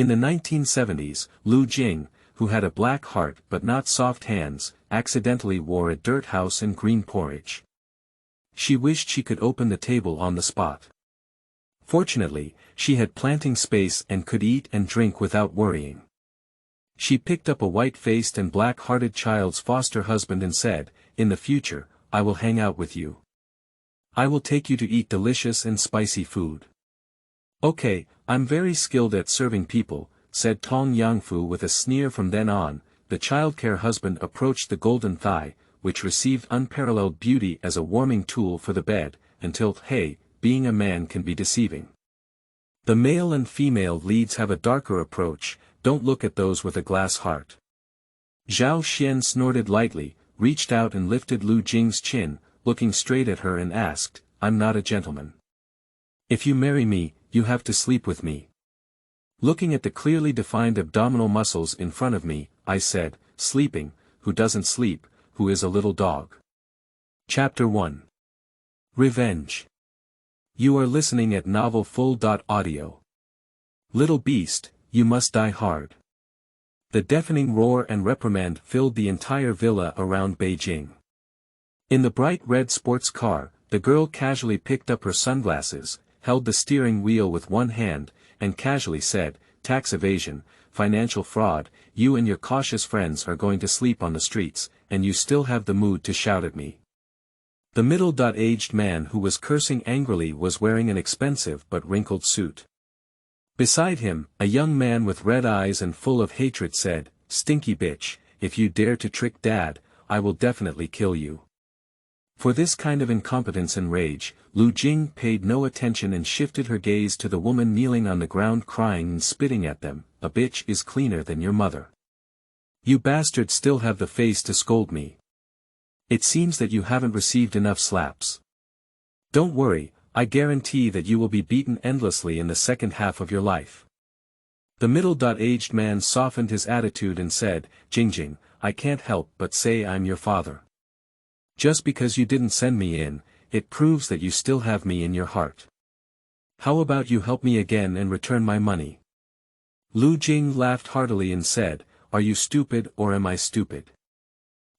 In the 1970s, Liu Jing, who had a black heart but not soft hands, accidentally wore a dirt house and green porridge. She wished she could open the table on the spot. Fortunately, she had planting space and could eat and drink without worrying. She picked up a white-faced and black-hearted child's foster husband and said, "In the future, I will hang out with you. I will take you to eat delicious and spicy food." "Okay, I'm very skilled at serving people," said Tong Yangfu with a sneer. From then on, the childcare husband approached the golden thigh, which received unparalleled beauty as a warming tool for the bed, until, hey, being a man can be deceiving. The male and female leads have a darker approach. Don't look at those with a glass heart. Zhao Xuan snorted lightly, reached out and lifted Liu Jing's chin, looking straight at her and asked, "I'm not a gentleman. If you marry me, you have to sleep with me." Looking at the clearly defined abdominal muscles in front of me, I said, "Sleeping, who doesn't sleep, who is a little dog." Chapter 1. Revenge. You are listening at novelfull.audio. Little beast, you must die hard. The deafening roar and reprimand filled the entire villa around Beijing. In the bright red sports car, the girl casually picked up her sunglasses, held the steering wheel with one hand, and casually said, "Tax evasion, financial fraud, you and your cautious friends are going to sleep on the streets, and you still have the mood to shout at me." The middle-aged man who was cursing angrily was wearing an expensive but wrinkled suit. Beside him, a young man with red eyes and full of hatred said, "Stinky bitch, if you dare to trick Dad, I will definitely kill you." For this kind of incompetence and rage, Liu Jing paid no attention and shifted her gaze to the woman kneeling on the ground crying and spitting at them, "A bitch is cleaner than your mother. You bastards still have the face to scold me. It seems that you haven't received enough slaps. Don't worry, I guarantee that you will be beaten endlessly in the second half of your life." The middle-aged man softened his attitude and said, "Jing, I can't help but say I'm your father. Just because you didn't send me in, it proves that you still have me in your heart. How about you help me again and return my money?" Liu Jing laughed heartily and said, "Are you stupid or am I stupid?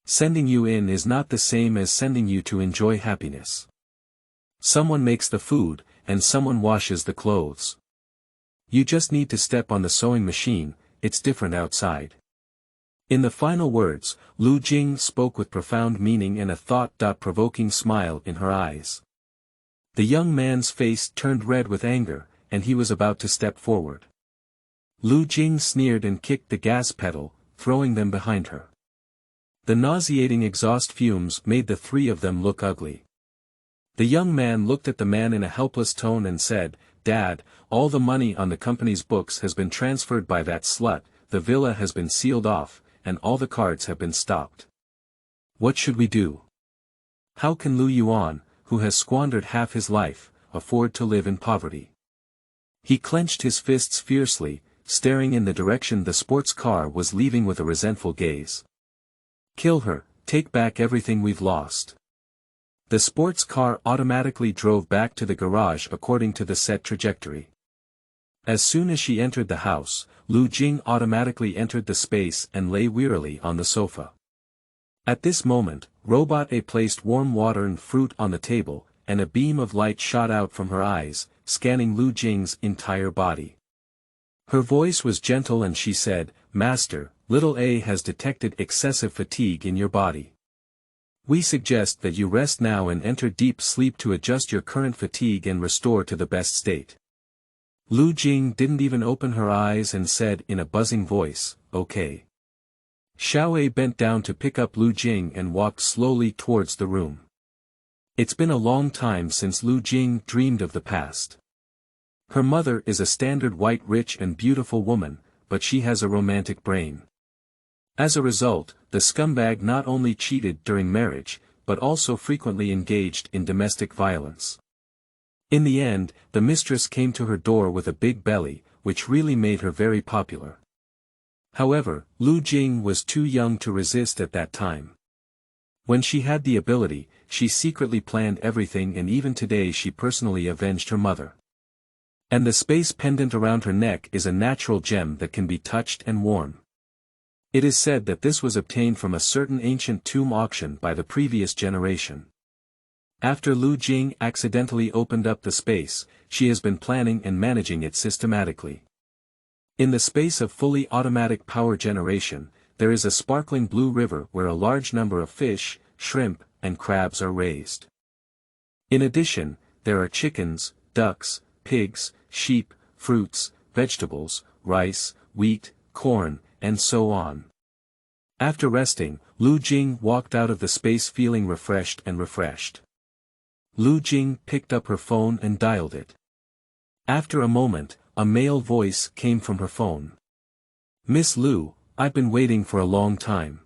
Sending you in is not the same as sending you to enjoy happiness. Someone makes the food, and someone washes the clothes. You just need to step on the sewing machine, it's different outside." In the final words, Liu Jing spoke with profound meaning and a thought-provoking smile in her eyes. The young man's face turned red with anger, and he was about to step forward. Liu Jing sneered and kicked the gas pedal, throwing them behind her. The nauseating exhaust fumes made the three of them look ugly. The young man looked at the man in a helpless tone and said, "Dad, all the money on the company's books has been transferred by that slut, the villa has been sealed off, and all the cards have been stopped. What should we do? How can Liu Yuan, who has squandered half his life, afford to live in poverty?" He clenched his fists fiercely, staring in the direction the sports car was leaving with a resentful gaze. "Kill her, take back everything we've lost." The sports car automatically drove back to the garage according to the set trajectory. As soon as she entered the house, Liu Jing automatically entered the space and lay wearily on the sofa. At this moment, Robot A placed warm water and fruit on the table, and a beam of light shot out from her eyes, scanning Liu Jing's entire body. Her voice was gentle and she said, "Master, little A has detected excessive fatigue in your body. We suggest that you rest now and enter deep sleep to adjust your current fatigue and restore to the best state." Liu Jing didn't even open her eyes and said in a buzzing voice, "Okay." Xiao Wei bent down to pick up Liu Jing and walked slowly towards the room. It's been a long time since Liu Jing dreamed of the past. Her mother is a standard white rich and beautiful woman, but she has a romantic brain. As a result, the scumbag not only cheated during marriage, but also frequently engaged in domestic violence. In the end, the mistress came to her door with a big belly, which really made her very popular. However, Liu Jing was too young to resist at that time. When she had the ability, she secretly planned everything and even today she personally avenged her mother. And the space pendant around her neck is a natural gem that can be touched and worn. It is said that this was obtained from a certain ancient tomb auction by the previous generation. After Liu Jing accidentally opened up the space, she has been planning and managing it systematically. In the space of fully automatic power generation, there is a sparkling blue river where a large number of fish, shrimp, and crabs are raised. In addition, there are chickens, ducks, pigs, sheep, fruits, vegetables, rice, wheat, corn, and so on. After resting, Liu Jing walked out of the space feeling refreshed and refreshed. Liu Jing picked up her phone and dialed it. After a moment, a male voice came from her phone. "Miss Liu, I've been waiting for a long time.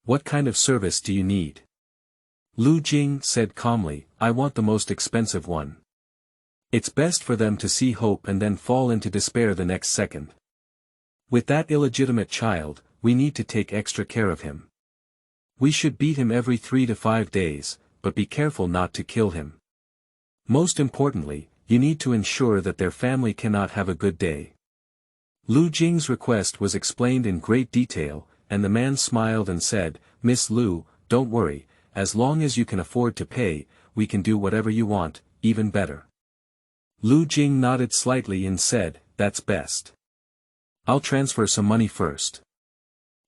What kind of service do you need?" Liu Jing said calmly, "I want the most expensive one. It's best for them to see hope and then fall into despair the next second. With that illegitimate child, we need to take extra care of him. We should beat him every 3 to 5 days, but be careful not to kill him. Most importantly, you need to ensure that their family cannot have a good day." Liu Jing's request was explained in great detail, and the man smiled and said, "Miss Liu, don't worry, as long as you can afford to pay, we can do whatever you want, even better." Liu Jing nodded slightly and said, "That's best. I'll transfer some money first.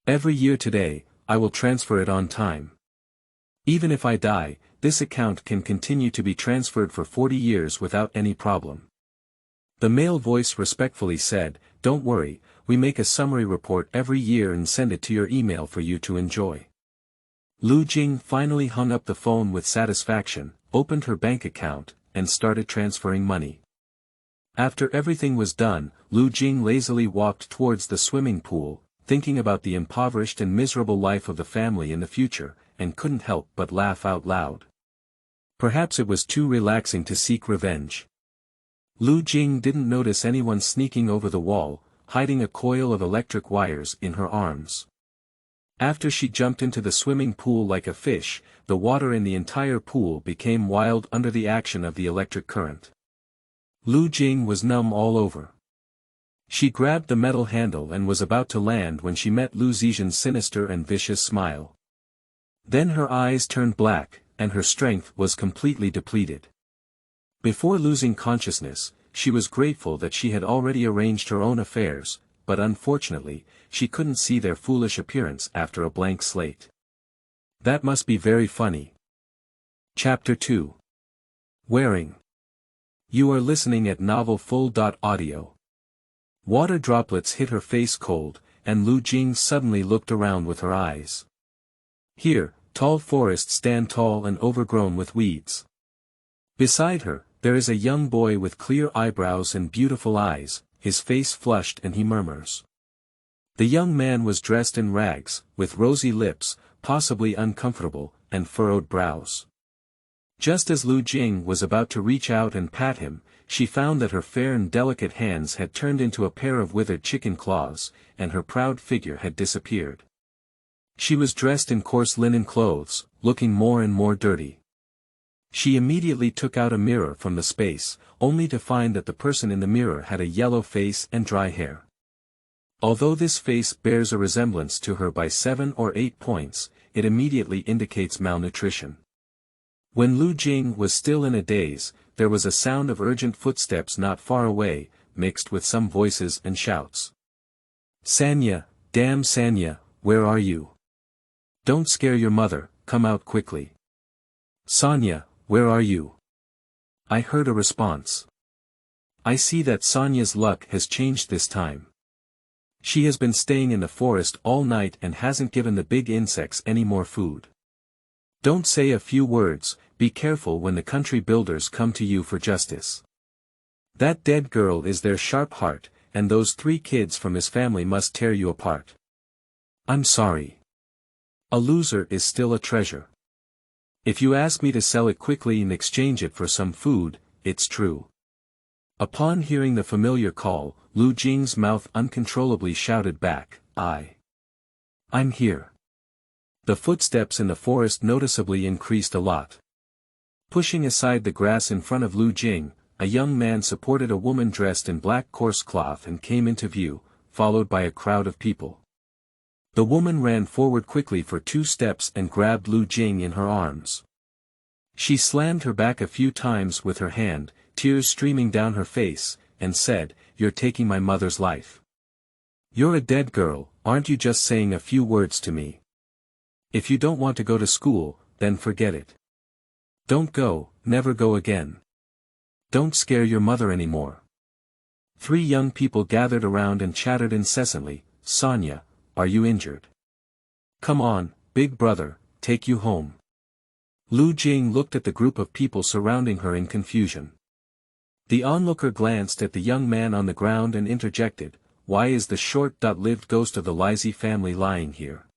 Every year today, I will transfer it on time. Even if I die, this account can continue to be transferred for 40 years without any problem." The male voice respectfully said, "Don't worry, we make a summary report every year and send it to your email for you to enjoy." Liu Jing finally hung up the phone with satisfaction, opened her bank account, and started transferring money. After everything was done, Liu Jing lazily walked towards the swimming pool, thinking about the impoverished and miserable life of the family in the future, and couldn't help but laugh out loud. Perhaps it was too relaxing to seek revenge. Liu Jing didn't notice anyone sneaking over the wall, hiding a coil of electric wires in her arms. After she jumped into the swimming pool like a fish, the water in the entire pool became wild under the action of the electric current. Liu Jing was numb all over. She grabbed the metal handle and was about to land when she met Liu Zixin's sinister and vicious smile. Then her eyes turned black, and her strength was completely depleted. Before losing consciousness, she was grateful that she had already arranged her own affairs, but unfortunately, she couldn't see their foolish appearance after a blank slate. That must be very funny. Chapter 2. Wearing. You are listening at novelfull.audio. Water droplets hit her face cold, and Liu Jing suddenly looked around with her eyes. Here, tall forests stand tall and overgrown with weeds. Beside her, there is a young boy with clear eyebrows and beautiful eyes, his face flushed, and he murmurs. The young man was dressed in rags, with rosy lips, possibly uncomfortable, and furrowed brows. Just as Liu Jing was about to reach out and pat him, she found that her fair and delicate hands had turned into a pair of withered chicken claws, and her proud figure had disappeared. She was dressed in coarse linen clothes, looking more and more dirty. She immediately took out a mirror from the space, only to find that the person in the mirror had a yellow face and dry hair. Although this face bears a resemblance to her by 7 or 8 points, it immediately indicates malnutrition. When Liu Jing was still in a daze, there was a sound of urgent footsteps not far away, mixed with some voices and shouts. "Sanya, damn Sanya, where are you? Don't scare your mother, come out quickly. Sonya, where are you?" I heard a response. I see that Sonya's luck has changed this time. She has been staying in the forest all night and hasn't given the big insects any more food. Don't say a few words, be careful when the country builders come to you for justice. That dead girl is their sharp heart, and those 3 kids from his family must tear you apart. I'm sorry. A loser is still a treasure. If you ask me to sell it quickly and exchange it for some food, it's true. Upon hearing the familiar call, Liu Jing's mouth uncontrollably shouted back, I'm here. The footsteps in the forest noticeably increased a lot. Pushing aside the grass in front of Liu Jing, a young man supported a woman dressed in black coarse cloth and came into view, followed by a crowd of people. The woman ran forward quickly for 2 steps and grabbed Liu Jing in her arms. She slammed her back a few times with her hand, tears streaming down her face, and said, "You're taking my mother's life. You're a dead girl, aren't you just saying a few words to me? If you don't want to go to school, then forget it. Don't go, never go again. Don't scare your mother anymore." 3 young people gathered around and chattered incessantly. "Sonia, are you injured? Come on, big brother, take you home." Liu Jing looked at the group of people surrounding her in confusion. The onlooker glanced at the young man on the ground and interjected, "Why is the short-lived ghost of the Lizi family lying here?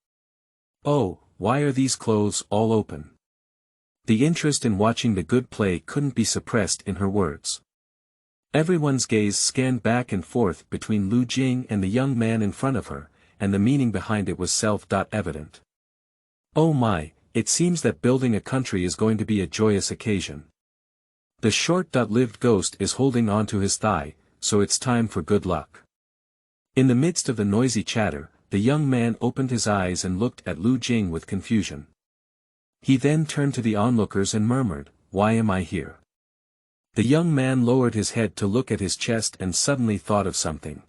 Oh, why are these clothes all open?" The interest in watching the good play couldn't be suppressed in her words. Everyone's gaze scanned back and forth between Liu Jing and the young man in front of her, and the meaning behind it was self-evident. Oh my, it seems that building a country is going to be a joyous occasion. The short-lived ghost is holding on to his thigh, so it's time for good luck. In the midst of the noisy chatter, the young man opened his eyes and looked at Liu Jing with confusion. He then turned to the onlookers and murmured, "Why am I here?" The young man lowered his head to look at his chest and suddenly thought of something.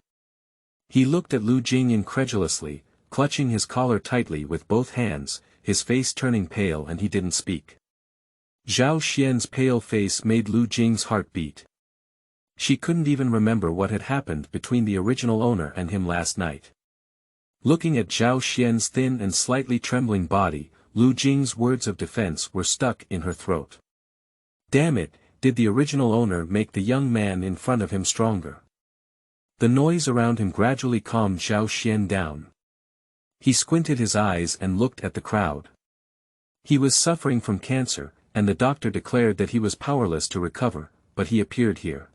He looked at Liu Jing incredulously, clutching his collar tightly with both hands, his face turning pale, and he didn't speak. Zhao Xuan's pale face made Liu Jing's heart beat. She couldn't even remember what had happened between the original owner and him last night. Looking at Zhao Xuan's thin and slightly trembling body, Liu Jing's words of defense were stuck in her throat. Damn it, did the original owner make the young man in front of him stronger? The noise around him gradually calmed Zhao Xuan down. He squinted his eyes and looked at the crowd. He was suffering from cancer, and the doctor declared that he was powerless to recover, but he appeared here.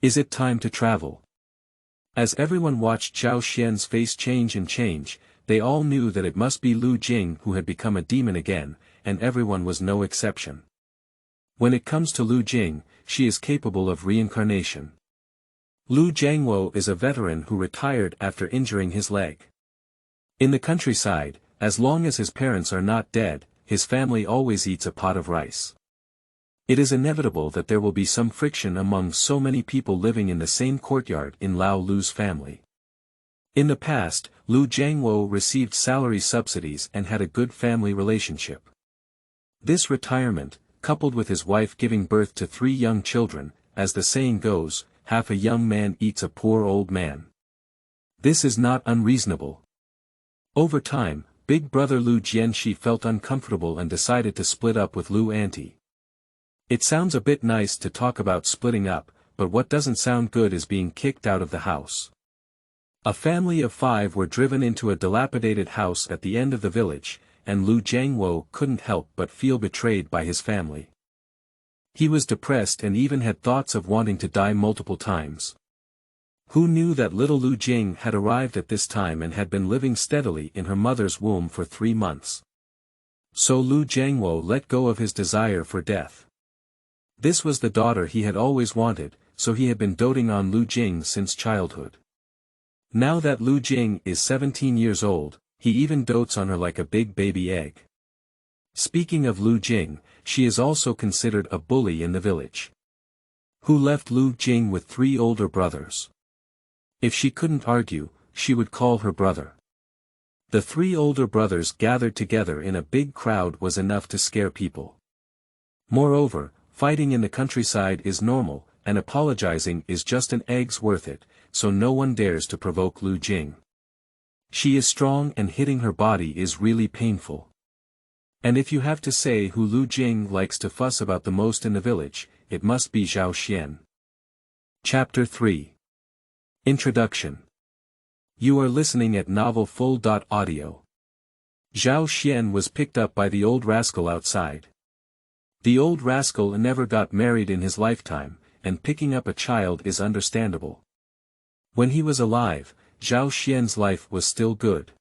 Is it time to travel? As everyone watched Zhao Xuan's face change, they all knew that it must be Liu Jing who had become a demon again, and everyone was no exception. When it comes to Liu Jing, she is capable of reincarnation. Liu Jiangwo is a veteran who retired after injuring his leg. In the countryside, as long as his parents are not dead, his family always eats a pot of rice. It is inevitable that there will be some friction among so many people living in the same courtyard in Lao Lu's family. In the past, Liu Jiangwo received salary subsidies and had a good family relationship. This retirement, coupled with his wife giving birth to 3 young children, as the saying goes, half a young man eats a poor old man. This is not unreasonable. Over time, big brother Liu Jianxi felt uncomfortable and decided to split up with Liu Auntie. It sounds a bit nice to talk about splitting up, but what doesn't sound good is being kicked out of the house. A family of 5 were driven into a dilapidated house at the end of the village, and Liu Jiangwo couldn't help but feel betrayed by his family. He was depressed and even had thoughts of wanting to die multiple times. Who knew that little Liu Jing had arrived at this time and had been living steadily in her mother's womb for 3 months? So Liu Jiangwo let go of his desire for death. This was the daughter he had always wanted, so he had been doting on Liu Jing since childhood. Now that Liu Jing is 17 years old, he even dotes on her like a big baby egg. Speaking of Liu Jing, she is also considered a bully in the village. Who left Liu Jing with 3 older brothers? If she couldn't argue, she would call her brother. The 3 older brothers gathered together in a big crowd was enough to scare people. Moreover, fighting in the countryside is normal, and apologizing is just an egg's worth it, so no one dares to provoke Liu Jing. She is strong and hitting her body is really painful. And if you have to say who Liu Jing likes to fuss about the most in the village, it must be Zhao Xuan. Chapter 3. Introduction. You are listening at novelfull.audio. Zhao Xuan was picked up by the old rascal outside. The old rascal never got married in his lifetime, and picking up a child is understandable. When he was alive, Zhao Xuan's life was still good.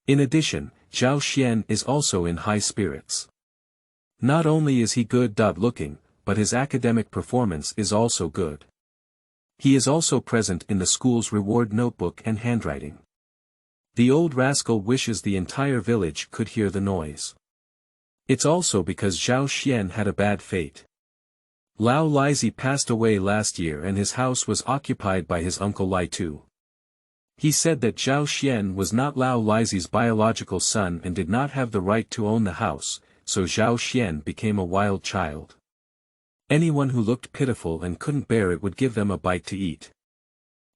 In addition, Zhao Xuan is also in high spirits. Not only is he good-looking, but his academic performance is also good. He is also present in the school's reward notebook and handwriting. The old rascal wishes the entire village could hear the noise. It's also because Zhao Xuan had a bad fate. Lao Lizi passed away last year and his house was occupied by his uncle Lai Tu. He said that Zhao Xuan was not Lao Lizi's biological son and did not have the right to own the house, so Zhao Xuan became a wild child. Anyone who looked pitiful and couldn't bear it would give them a bite to eat.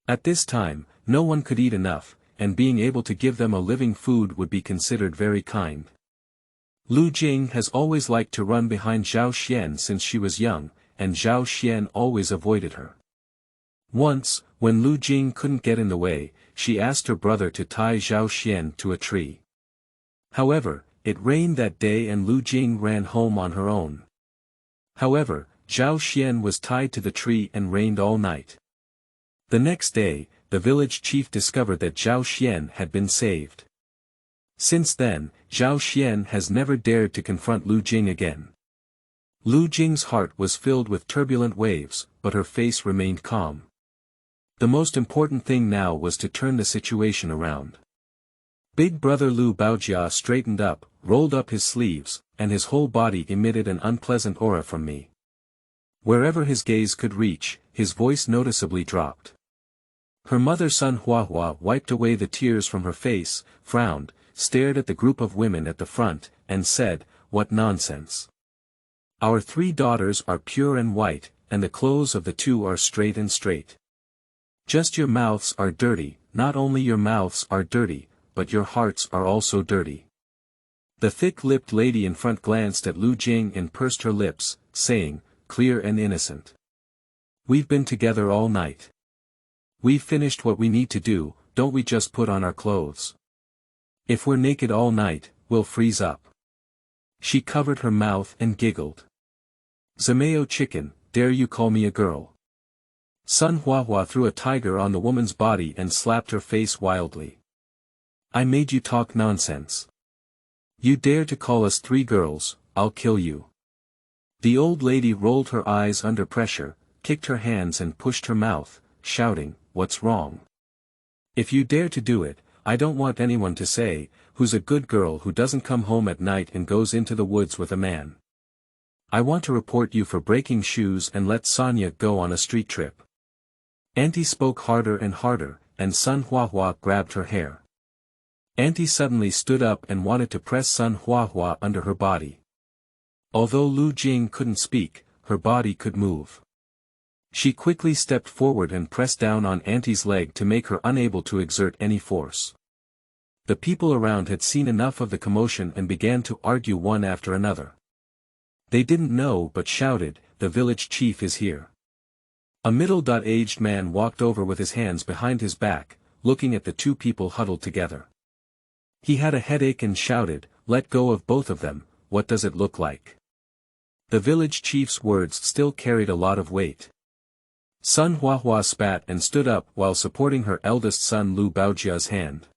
At this time, no one could eat enough, and being able to give them a living food would be considered very kind. Liu Jing has always liked to run behind Zhao Xuan since she was young, and Zhao Xuan always avoided her. Once, when Liu Jing couldn't get in the way, she asked her brother to tie Zhao Xuan to a tree. However, it rained that day and Liu Jing ran home on her own. However, Zhao Xuan was tied to the tree and rained all night. The next day, the village chief discovered that Zhao Xuan had been saved. Since then, Zhao Xuan has never dared to confront Liu Jing again. Liu Jing's heart was filled with turbulent waves, but her face remained calm. The most important thing now was to turn the situation around. Big brother Liu Baojia straightened up, rolled up his sleeves, and his whole body emitted an unpleasant aura from me. Wherever his gaze could reach, his voice noticeably dropped. Her mother Sun Huahua wiped away the tears from her face, frowned, stared at the group of women at the front, and said, "What nonsense. Our 3 daughters are pure and white, and the clothes of the 2 are straight and straight. Just your mouths are dirty, not only your mouths are dirty, but your hearts are also dirty." The thick-lipped lady in front glanced at Liu Jing and pursed her lips, saying, "Clear and innocent. We've been together all night. We've finished what we need to do, don't we just put on our clothes? If we're naked all night, we'll freeze up." She covered her mouth and giggled. "Zameo chicken, dare you call me a girl?" Sun Huahua threw a tiger on the woman's body and slapped her face wildly. "I made you talk nonsense. You dare to call us 3 girls, I'll kill you." The old lady rolled her eyes under pressure, kicked her hands and pushed her mouth, shouting, "What's wrong? If you dare to do it, I don't want anyone to say, who's a good girl who doesn't come home at night and goes into the woods with a man. I want to report you for breaking shoes and let Sonia go on a street trip." Auntie spoke harder and harder, and Sun Huahua grabbed her hair. Auntie suddenly stood up and wanted to press Sun Huahua under her body. Although Liu Jing couldn't speak, her body could move. She quickly stepped forward and pressed down on Auntie's leg to make her unable to exert any force. The people around had seen enough of the commotion and began to argue one after another. They didn't know but shouted, "The village chief is here." A middle-aged man walked over with his hands behind his back, looking at the 2 people huddled together. He had a headache and shouted, "Let go of both of them, what does it look like?" The village chief's words still carried a lot of weight. Sun Huahua spat and stood up while supporting her eldest son Liu Baojia's hand.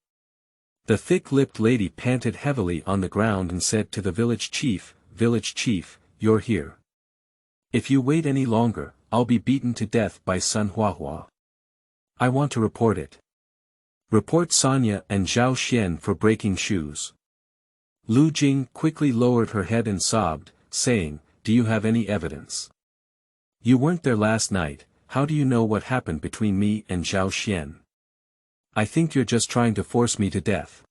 The thick-lipped lady panted heavily on the ground and said to the village chief, "Village chief, you're here. If you wait any longer, I'll be beaten to death by Sun Huahua. I want to report it. Report Sonia and Zhao Xuan for breaking shoes." Liu Jing quickly lowered her head and sobbed, saying, "Do you have any evidence? You weren't there last night, how do you know what happened between me and Zhao Xuan? I think you're just trying to force me to death.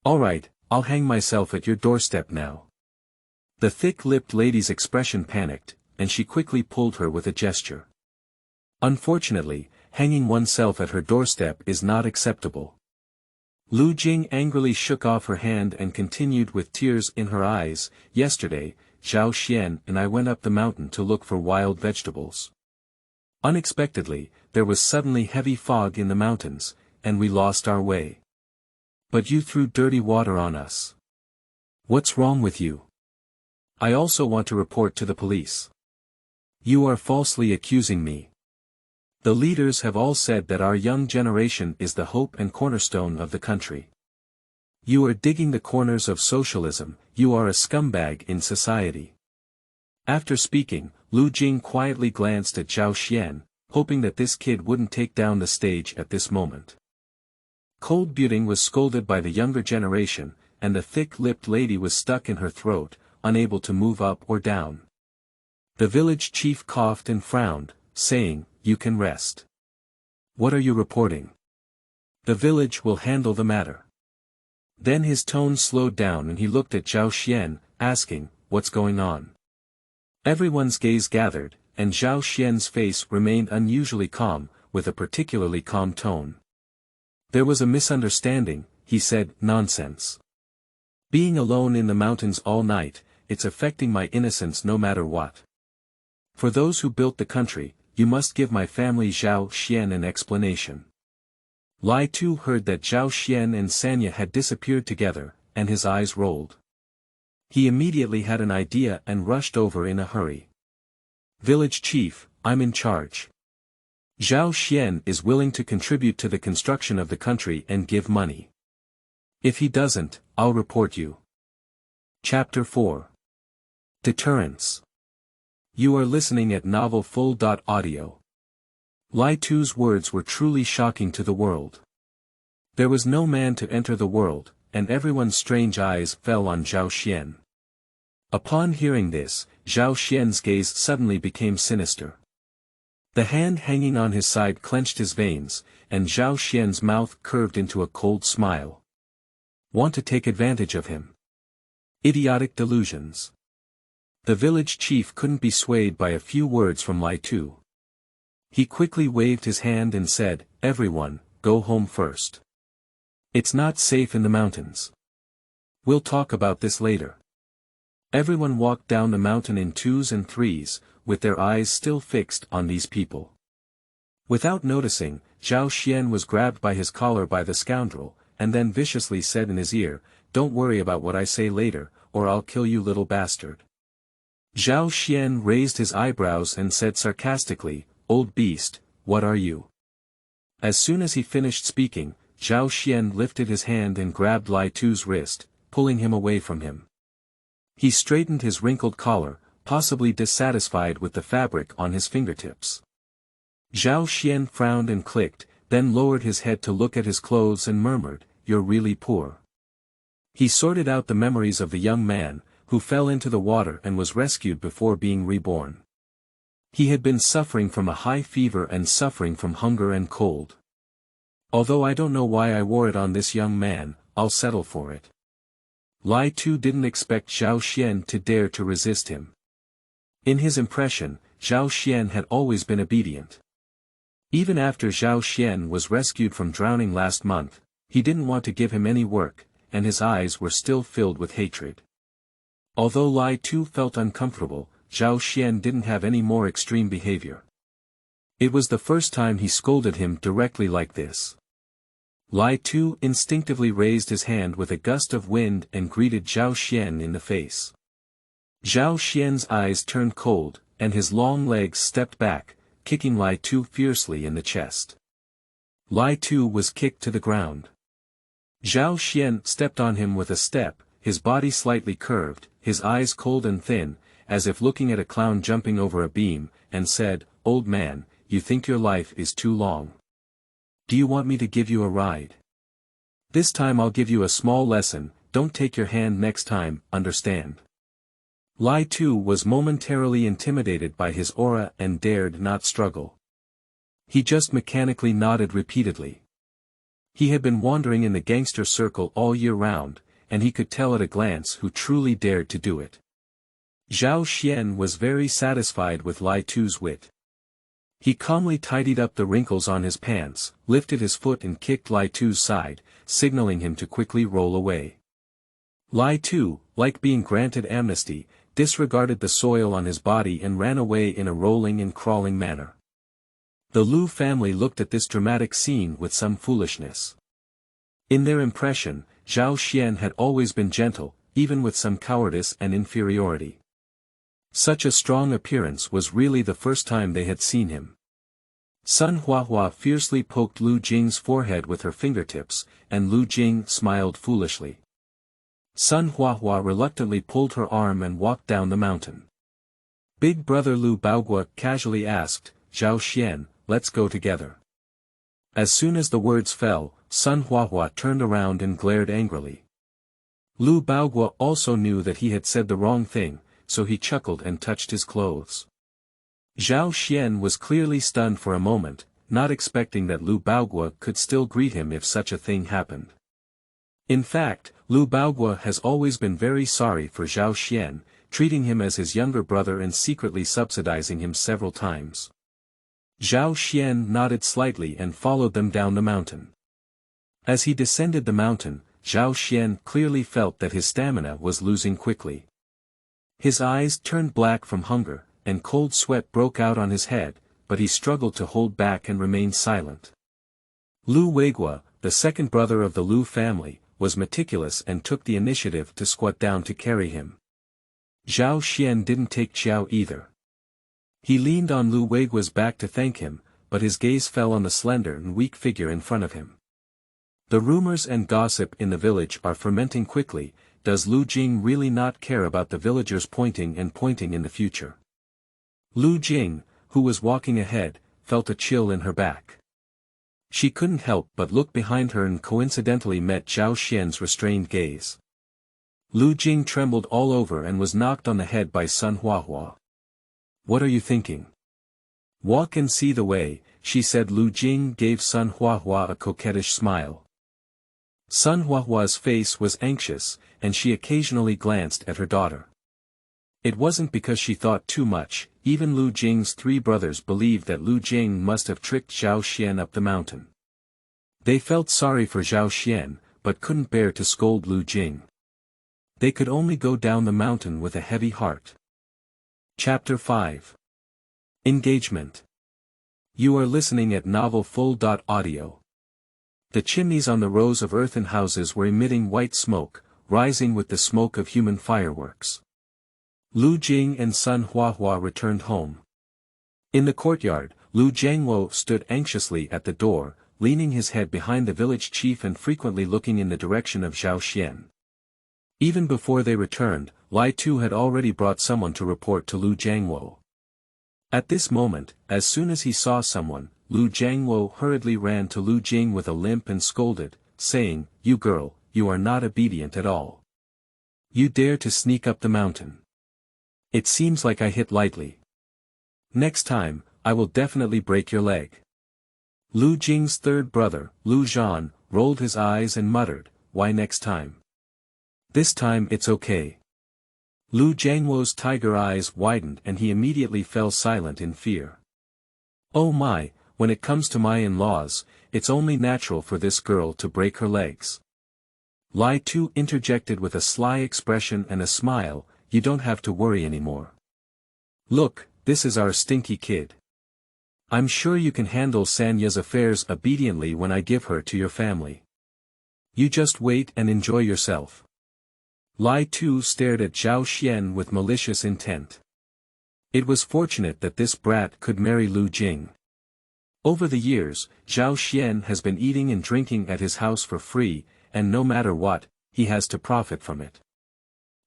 Alright, I'll hang myself at your doorstep now." The thick-lipped lady's expression panicked, and she quickly pulled her with a gesture. Unfortunately, hanging oneself at her doorstep is not acceptable. Liu Jing angrily shook off her hand and continued with tears in her eyes, "Yesterday, Zhao Xuan and I went up the mountain to look for wild vegetables. Unexpectedly, there was suddenly heavy fog in the mountains, and we lost our way. But you threw dirty water on us. What's wrong with you? I also want to report to the police. You are falsely accusing me. The leaders have all said that our young generation is the hope and cornerstone of the country. You are digging the corners of socialism, you are a scumbag in society." After speaking, Liu Jing quietly glanced at Zhao Xuan, hoping that this kid wouldn't take down the stage at this moment. Cold Buting was scolded by the younger generation, and the thick-lipped lady was stuck in her throat, unable to move up or down. The village chief coughed and frowned, saying, "You can rest." "What are you reporting?" "The village will handle the matter." Then his tone slowed down and he looked at Zhao Xuan, asking, "What's going on?" Everyone's gaze gathered, and Zhao Xuan's face remained unusually calm, with a particularly calm tone. "There was a misunderstanding," he said, "nonsense. Being alone in the mountains all night, it's affecting my innocence no matter what. For those who built the country, you must give my family Zhao Xuan an explanation." Lai Tu heard that Zhao Xuan and Sanya had disappeared together, and his eyes rolled. He immediately had an idea and rushed over in a hurry. "Village chief, I'm in charge. Zhao Xuan is willing to contribute to the construction of the country and give money. If he doesn't, I'll report you." Chapter 4. Deterrence. You are listening at novelfull.audio. Lai Tu's words were truly shocking to the world. There was no man to enter the world, and everyone's strange eyes fell on Zhao Xuan. Upon hearing this, Zhao Xuan's gaze suddenly became sinister. The hand hanging on his side clenched his veins, and Zhao Xuan's mouth curved into a cold smile. Want to take advantage of him? Idiotic delusions. The village chief couldn't be swayed by a few words from Lai Tu. He quickly waved his hand and said, "Everyone, go home first. It's not safe in the mountains. We'll talk about this later." Everyone walked down the mountain in twos and threes, with their eyes still fixed on these people. Without noticing, Zhao Xuan was grabbed by his collar by the scoundrel, and then viciously said in his ear, "Don't worry about what I say later, or I'll kill you, little bastard." Zhao Xuan raised his eyebrows and said sarcastically, "Old beast, what are you?" As soon as he finished speaking, Zhao Xuan lifted his hand and grabbed Lai Tu's wrist, pulling him away from him. He straightened his wrinkled collar, possibly dissatisfied with the fabric on his fingertips. Zhao Xuan frowned and clicked, then lowered his head to look at his clothes and murmured, "You're really poor." He sorted out the memories of the young man, who fell into the water and was rescued before being reborn. He had been suffering from a high fever and suffering from hunger and cold. "Although I don't know why I wore it on this young man, I'll settle for it." Lai Tu didn't expect Zhao Xuan to dare to resist him. In his impression, Zhao Xuan had always been obedient. Even after Zhao Xuan was rescued from drowning last month, he didn't want to give him any work, and his eyes were still filled with hatred. Although Lai Tu felt uncomfortable, Zhao Xuan didn't have any more extreme behavior. It was the first time he scolded him directly like this. Lai Tu instinctively raised his hand with a gust of wind and greeted Zhao Xuan in the face. Zhao Xuan's eyes turned cold, and his long legs stepped back, kicking Lai Tu fiercely in the chest. Lai Tu was kicked to the ground. Zhao Xuan stepped on him with a step, his body slightly curved, his eyes cold and thin, as if looking at a clown jumping over a beam, and said, "Old man, you think your life is too long. Do you want me to give you a ride? This time I'll give you a small lesson, don't take your hand next time, understand?" Lai Tu was momentarily intimidated by his aura and dared not struggle. He just mechanically nodded repeatedly. He had been wandering in the gangster circle all year round, and he could tell at a glance who truly dared to do it. Zhao Xuan was very satisfied with Lai Tu's wit. He calmly tidied up the wrinkles on his pants, lifted his foot and kicked Lai Tu's side, signaling him to quickly roll away. Lai Tu, like being granted amnesty, disregarded the soil on his body and ran away in a rolling and crawling manner. The Liu family looked at this dramatic scene with some foolishness. In their impression, Zhao Xuan had always been gentle, even with some cowardice and inferiority. Such a strong appearance was really the first time they had seen him. Sun Huahua fiercely poked Liu Jing's forehead with her fingertips, and Liu Jing smiled foolishly. Sun Huahua reluctantly pulled her arm and walked down the mountain. Big brother Lu Baogua casually asked, Zhao Xuan, let's go together. As soon as the words fell, Sun Huahua turned around and glared angrily. Lu Baogua also knew that he had said the wrong thing, so he chuckled and touched his clothes. Zhao Xuan was clearly stunned for a moment, not expecting that Lu Baogua could still greet him if such a thing happened. In fact, Lu Baogua has always been very sorry for Zhao Xuan, treating him as his younger brother and secretly subsidizing him several times. Zhao Xuan nodded slightly and followed them down the mountain. As he descended the mountain, Zhao Xuan clearly felt that his stamina was losing quickly. His eyes turned black from hunger, and cold sweat broke out on his head, but he struggled to hold back and remain silent. Lu Weigua, the second brother of the Lu family, was meticulous and took the initiative to squat down to carry him. Zhao Xuan didn't take Xiao either. He leaned on Lu Weigua's back to thank him, but his gaze fell on the slender and weak figure in front of him. The rumors and gossip in the village are fermenting quickly. Does Liu Jing really not care about the villagers pointing in the future? Liu Jing, who was walking ahead, felt a chill in her back. She couldn't help but look behind her and coincidentally met Zhao Xuan's restrained gaze. Liu Jing trembled all over and was knocked on the head by Sun Huahua. What are you thinking? Walk and see the way, she said. Liu Jing gave Sun Huahua a coquettish smile. Sun Huahua's face was anxious, and she occasionally glanced at her daughter. It wasn't because she thought too much. Even Liu Jing's three brothers believed that Liu Jing must have tricked Zhao Xuan up the mountain. They felt sorry for Zhao Xuan, but couldn't bear to scold Liu Jing. They could only go down the mountain with a heavy heart. Chapter 5. Engagement. You are listening at novelfull.audio. The chimneys on the rows of earthen houses were emitting white smoke, rising with the smoke of human fireworks. Liu Jing and Sun Huahua returned home. In the courtyard, Liu Jiangwo stood anxiously at the door, leaning his head behind the village chief and frequently looking in the direction of Zhao Xuan. Even before they returned, Lai Tu had already brought someone to report to Liu Jiangwo. At this moment, as soon as he saw someone, Liu Jiangwo hurriedly ran to Liu Jing with a limp and scolded, saying, "You girl, you are not obedient at all. You dare to sneak up the mountain. It seems like I hit lightly. Next time, I will definitely break your leg." Liu Jing's third brother, Liu Zhan, rolled his eyes and muttered, "Why next time? This time it's okay." Liu Jiangwo's tiger eyes widened and he immediately fell silent in fear. "Oh my, when it comes to my in-laws, it's only natural for this girl to break her legs." Lai Tu interjected with a sly expression and a smile, "You don't have to worry anymore. Look, this is our stinky kid. I'm sure you can handle Sanya's affairs obediently when I give her to your family. You just wait and enjoy yourself." Lai Tu stared at Zhao Xuan with malicious intent. It was fortunate that this brat could marry Liu Jing. Over the years, Zhao Xuan has been eating and drinking at his house for free, and no matter what, he has to profit from it.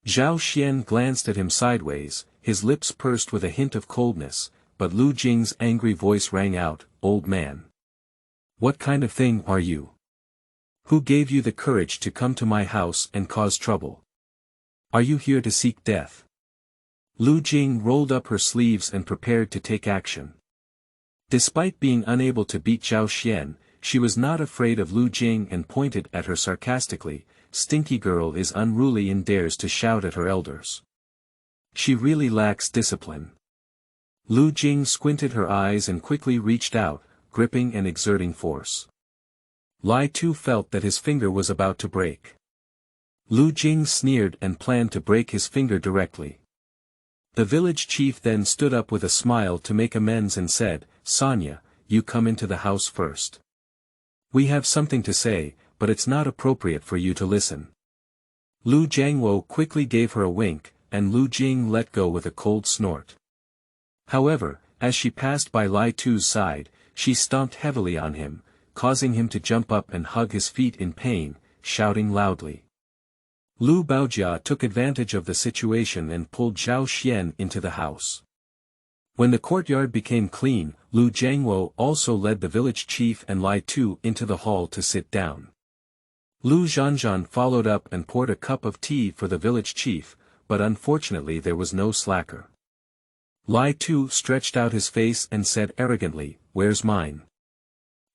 Zhao Xuan glanced at him sideways, his lips pursed with a hint of coldness, but Liu Jing's angry voice rang out, "Old man. What kind of thing are you? Who gave you the courage to come to my house and cause trouble? Are you here to seek death?" Liu Jing rolled up her sleeves and prepared to take action. Despite being unable to beat Zhao Xuan, she was not afraid of Liu Jing and pointed at her sarcastically, "Stinky girl is unruly and dares to shout at her elders. She really lacks discipline." Liu Jing squinted her eyes and quickly reached out, gripping and exerting force. Lai Tu felt that his finger was about to break. Liu Jing sneered and planned to break his finger directly. The village chief then stood up with a smile to make amends and said, "Sanya, you come into the house first. We have something to say, but it's not appropriate for you to listen." Liu Jiangwo quickly gave her a wink, and Liu Jing let go with a cold snort. However, as she passed by Lai Tu's side, she stomped heavily on him, causing him to jump up and hug his feet in pain, shouting loudly. Liu Baojia took advantage of the situation and pulled Zhao Xuan into the house. When the courtyard became clean, Liu Jing also led the village chief and Lai Tu into the hall to sit down. Liu Zhanzhan followed up and poured a cup of tea for the village chief, but unfortunately there was no slacker. Lai Tu stretched out his face and said arrogantly, "Where's mine?"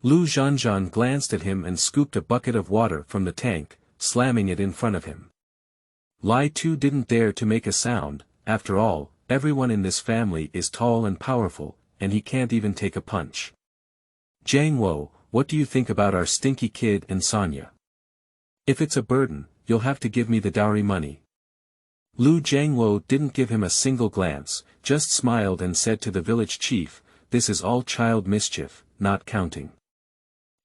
Liu Zhanzhan glanced at him and scooped a bucket of water from the tank, slamming it in front of him. Lai Tu didn't dare to make a sound. After all, everyone in this family is tall and powerful, and he can't even take a punch. "Jiang Wo, what do you think about our stinky kid and Sonia? If it's a burden, you'll have to give me the dowry money." Liu Jing didn't give him a single glance, just smiled and said to the village chief, "This is all child mischief, not counting.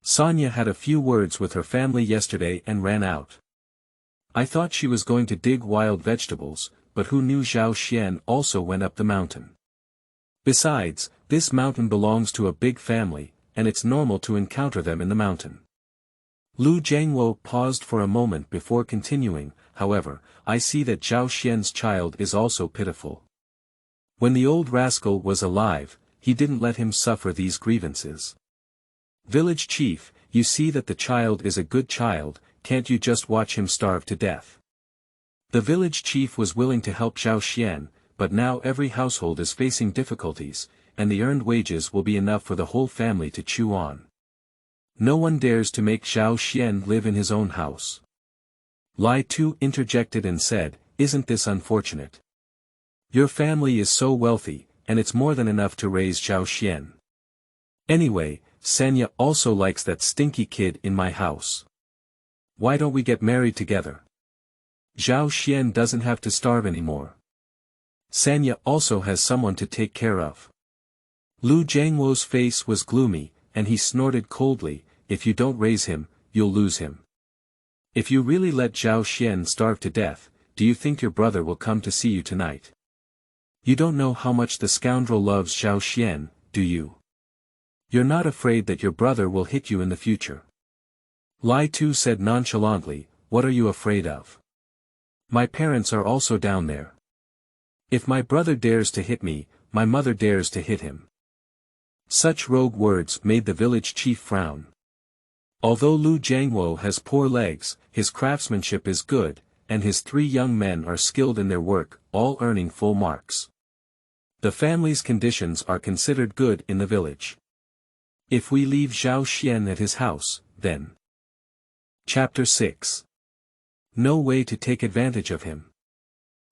Sonia had a few words with her family yesterday and ran out. I thought she was going to dig wild vegetables, but who knew Zhao Xuan also went up the mountain. Besides, this mountain belongs to a big family, and it's normal to encounter them in the mountain." Liu Jing paused for a moment before continuing, "However, I see that Zhao Xuan's child is also pitiful. When the old rascal was alive, he didn't let him suffer these grievances. Village chief, you see that the child is a good child, can't you just watch him starve to death?" The village chief was willing to help Zhao Xuan, but now every household is facing difficulties, and the earned wages will be enough for the whole family to chew on. No one dares to make Zhao Xuan live in his own house. Lai Tu interjected and said, "Isn't this unfortunate? Your family is so wealthy, and it's more than enough to raise Zhao Xuan. Anyway, Sanya also likes that stinky kid in my house. Why don't we get married together? Zhao Xuan doesn't have to starve anymore. Sanya also has someone to take care of." Liu Jingwo's face was gloomy, and he snorted coldly, "If you don't raise him, you'll lose him. If you really let Zhao Xuan starve to death, do you think your brother will come to see you tonight? You don't know how much the scoundrel loves Zhao Xuan, do you? You're not afraid that your brother will hit you in the future?" Lai Tu said nonchalantly, "What are you afraid of? My parents are also down there. If my brother dares to hit me, my mother dares to hit him." Such rogue words made the village chief frown. Although Liu Jingwo has poor legs, his craftsmanship is good, and his 3 young men are skilled in their work, all earning full marks. The family's conditions are considered good in the village. If we leave Zhao Xuan at his house, then. Chapter 6. No way to take advantage of him.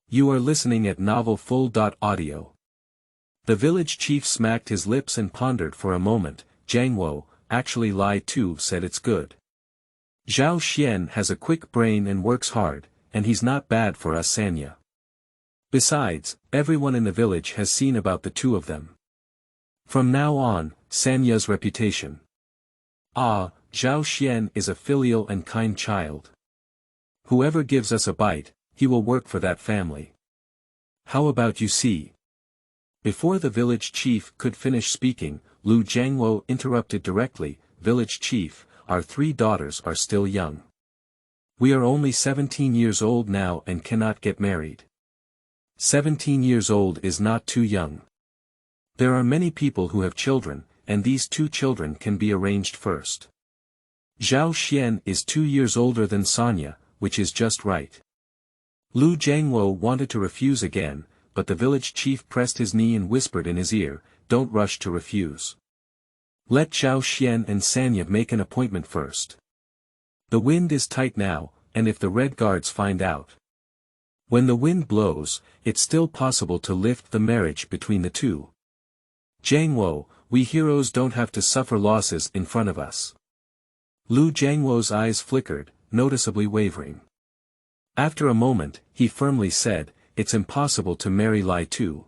You are listening at novelfull.audio. The village chief smacked his lips and pondered for a moment. "Jingwo, actually Lai Tu said it's good. Zhao Xuan has a quick brain and works hard, and he's not bad for us Sanya. Besides, everyone in the village has seen about the 2 of them. From now on, Sanya's reputation. Ah, Zhao Xuan is a filial and kind child. Whoever gives us a bite, he will work for that family. How about you see?" Before the village chief could finish speaking, Liu Jingwo interrupted directly, "Village chief, our 3 daughters are still young. We are only 17 years old now and cannot get married. 17 years old is not too young. There are many people who have children, and these 2 children can be arranged first. Zhao Xuan is 2 years older than Sonia, which is just right." Liu Jingwo wanted to refuse again, but the village chief pressed his knee and whispered in his ear, "Don't rush to refuse. Let Zhao Xuan and Sanya make an appointment first. The wind is tight now, and if the Red Guards find out. When the wind blows, it's still possible to lift the marriage between the 2. Jingwo, we heroes don't have to suffer losses in front of us." Liu Jingwo's eyes flickered, noticeably wavering. After a moment, he firmly said, "It's impossible to marry Lai Tu.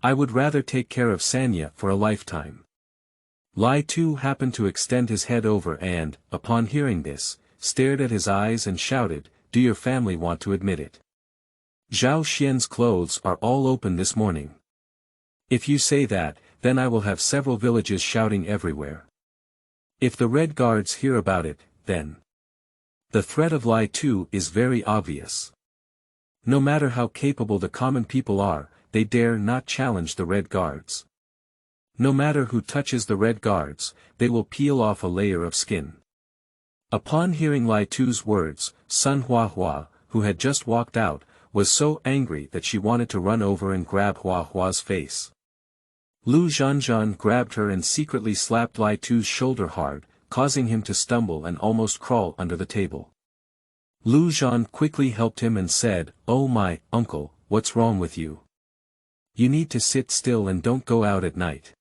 I would rather take care of Sanya for a lifetime." Lai Tu happened to extend his head over and, upon hearing this, stared at his eyes and shouted, "Do your family want to admit it? Zhao Xuan's clothes are all open this morning. If you say that, then I will have several villages shouting everywhere. If the Red Guards hear about it, then. The threat of Lai Tu is very obvious. No matter how capable the common people are, they dare not challenge the Red Guards. No matter who touches the Red Guards, they will peel off a layer of skin. Upon hearing Lai Tu's words, Sun Huahua, who had just walked out, was so angry that she wanted to run over and grab Huahua's face. Lu Zhanzhan grabbed her and secretly slapped Lai Tu's shoulder hard, causing him to stumble and almost crawl under the table. Lu Zhan quickly helped him and said, "Oh my, uncle, what's wrong with you? You need to sit still and don't go out at night."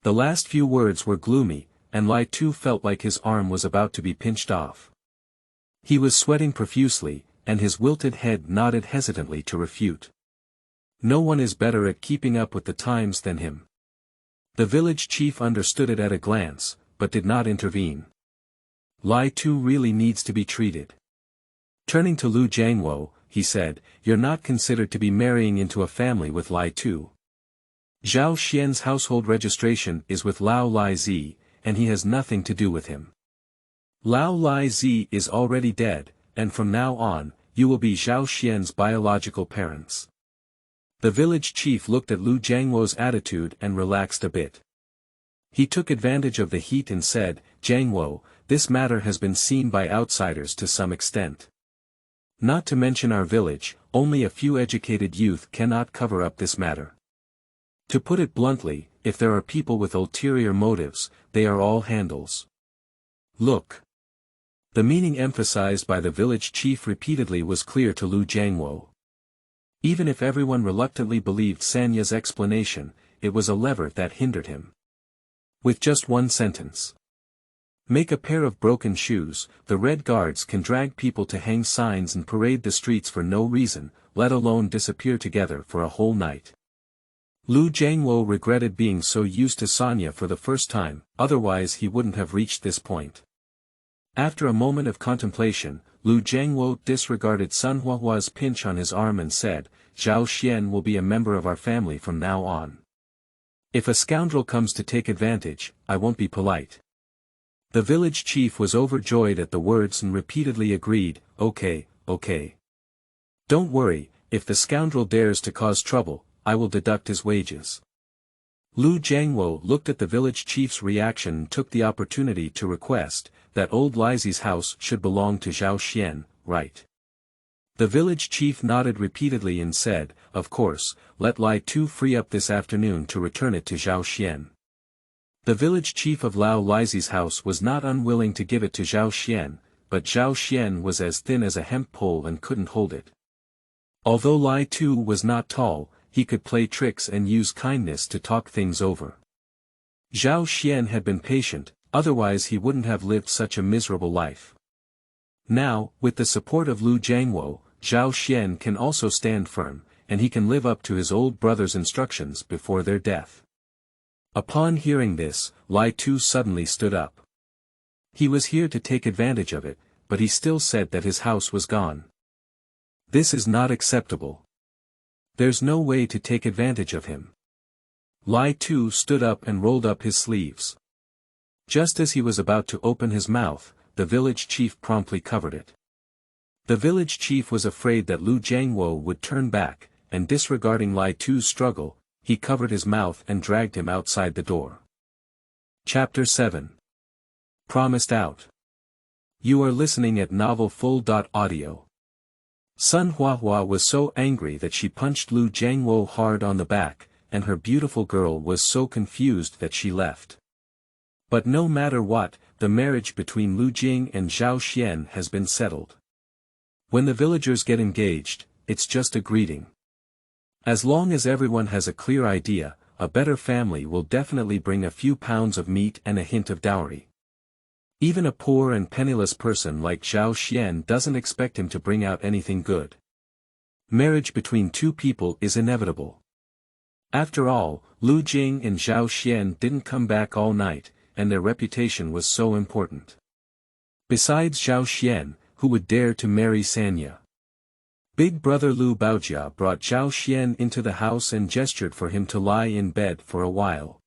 The last few words were gloomy, and Lai Tu felt like his arm was about to be pinched off. He was sweating profusely, and his wilted head nodded hesitantly to refute. No one is better at keeping up with the times than him. The village chief understood it at a glance, but did not intervene. Lai Tu really needs to be treated. Turning to Lu Jiangwo, he said, "You're not considered to be marrying into a family with Lai Tu. Zhao Xian's household registration is with Lao Lai Zi, and he has nothing to do with him. Lao Lai Zi is already dead, and from now on, you will be Zhao Xian's biological parents." The village chief looked at Lu Jiangwo's attitude and relaxed a bit. He took advantage of the heat and said, "Jiangwo, this matter has been seen by outsiders to some extent. Not to mention our village, only a few educated youth cannot cover up this matter. To put it bluntly, if there are people with ulterior motives, they are all handles. Look." The meaning emphasized by the village chief repeatedly was clear to Lu Jiangwo. Even if everyone reluctantly believed Sanya's explanation, it was a lever that hindered him. With just one sentence. Make a pair of broken shoes, the Red Guards can drag people to hang signs and parade the streets for no reason, let alone disappear together for a whole night. Lu Jiangwo regretted being so used to Sanya for the first time, otherwise he wouldn't have reached this point. After a moment of contemplation, Lu Jiangwo disregarded Sun Huahua's pinch on his arm and said, "Zhao Xian will be a member of our family from now on. If a scoundrel comes to take advantage, I won't be polite." The village chief was overjoyed at the words and repeatedly agreed, "Okay, okay. Don't worry, if the scoundrel dares to cause trouble, I will deduct his wages." Lu Jiangwo looked at the village chief's reaction and took the opportunity to request, that old Lizi's house should belong to Zhao Xian, right? The village chief nodded repeatedly and said, "Of course, let Lai Tu free up this afternoon to return it to Zhao Xian." The village chief of Lao Lizi's house was not unwilling to give it to Zhao Xian, but Zhao Xian was as thin as a hemp pole and couldn't hold it. Although Lai Tu was not tall, he could play tricks and use kindness to talk things over. Zhao Xian had been patient, otherwise he wouldn't have lived such a miserable life. Now, with the support of Lu Jiangwo, Zhao Xian can also stand firm, and he can live up to his old brother's instructions before their death. Upon hearing this, Lai Tu suddenly stood up. He was here to take advantage of it, but he still said that his house was gone. This is not acceptable. There's no way to take advantage of him. Lai Tu stood up and rolled up his sleeves. Just as he was about to open his mouth, the village chief promptly covered it. The village chief was afraid that Lu Jiangwo would turn back, and disregarding Lai Tu's struggle, he covered his mouth and dragged him outside the door. Chapter 7. Promised Out. You are listening at novelfull.audio. Sun Huahua was so angry that she punched Lu Jiangwo hard on the back, and her beautiful girl was so confused that she left. But no matter what, the marriage between Liu Jing and Zhao Xian has been settled. When the villagers get engaged, it's just a greeting. As long as everyone has a clear idea, a better family will definitely bring a few pounds of meat and a hint of dowry. Even a poor and penniless person like Zhao Xian doesn't expect him to bring out anything good. Marriage between two people is inevitable. After all, Liu Jing and Zhao Xian didn't come back all night, and their reputation was so important. Besides Zhao Xian, who would dare to marry Sanya? Big brother Liu Baojia brought Zhao Xian into the house and gestured for him to lie in bed for a while.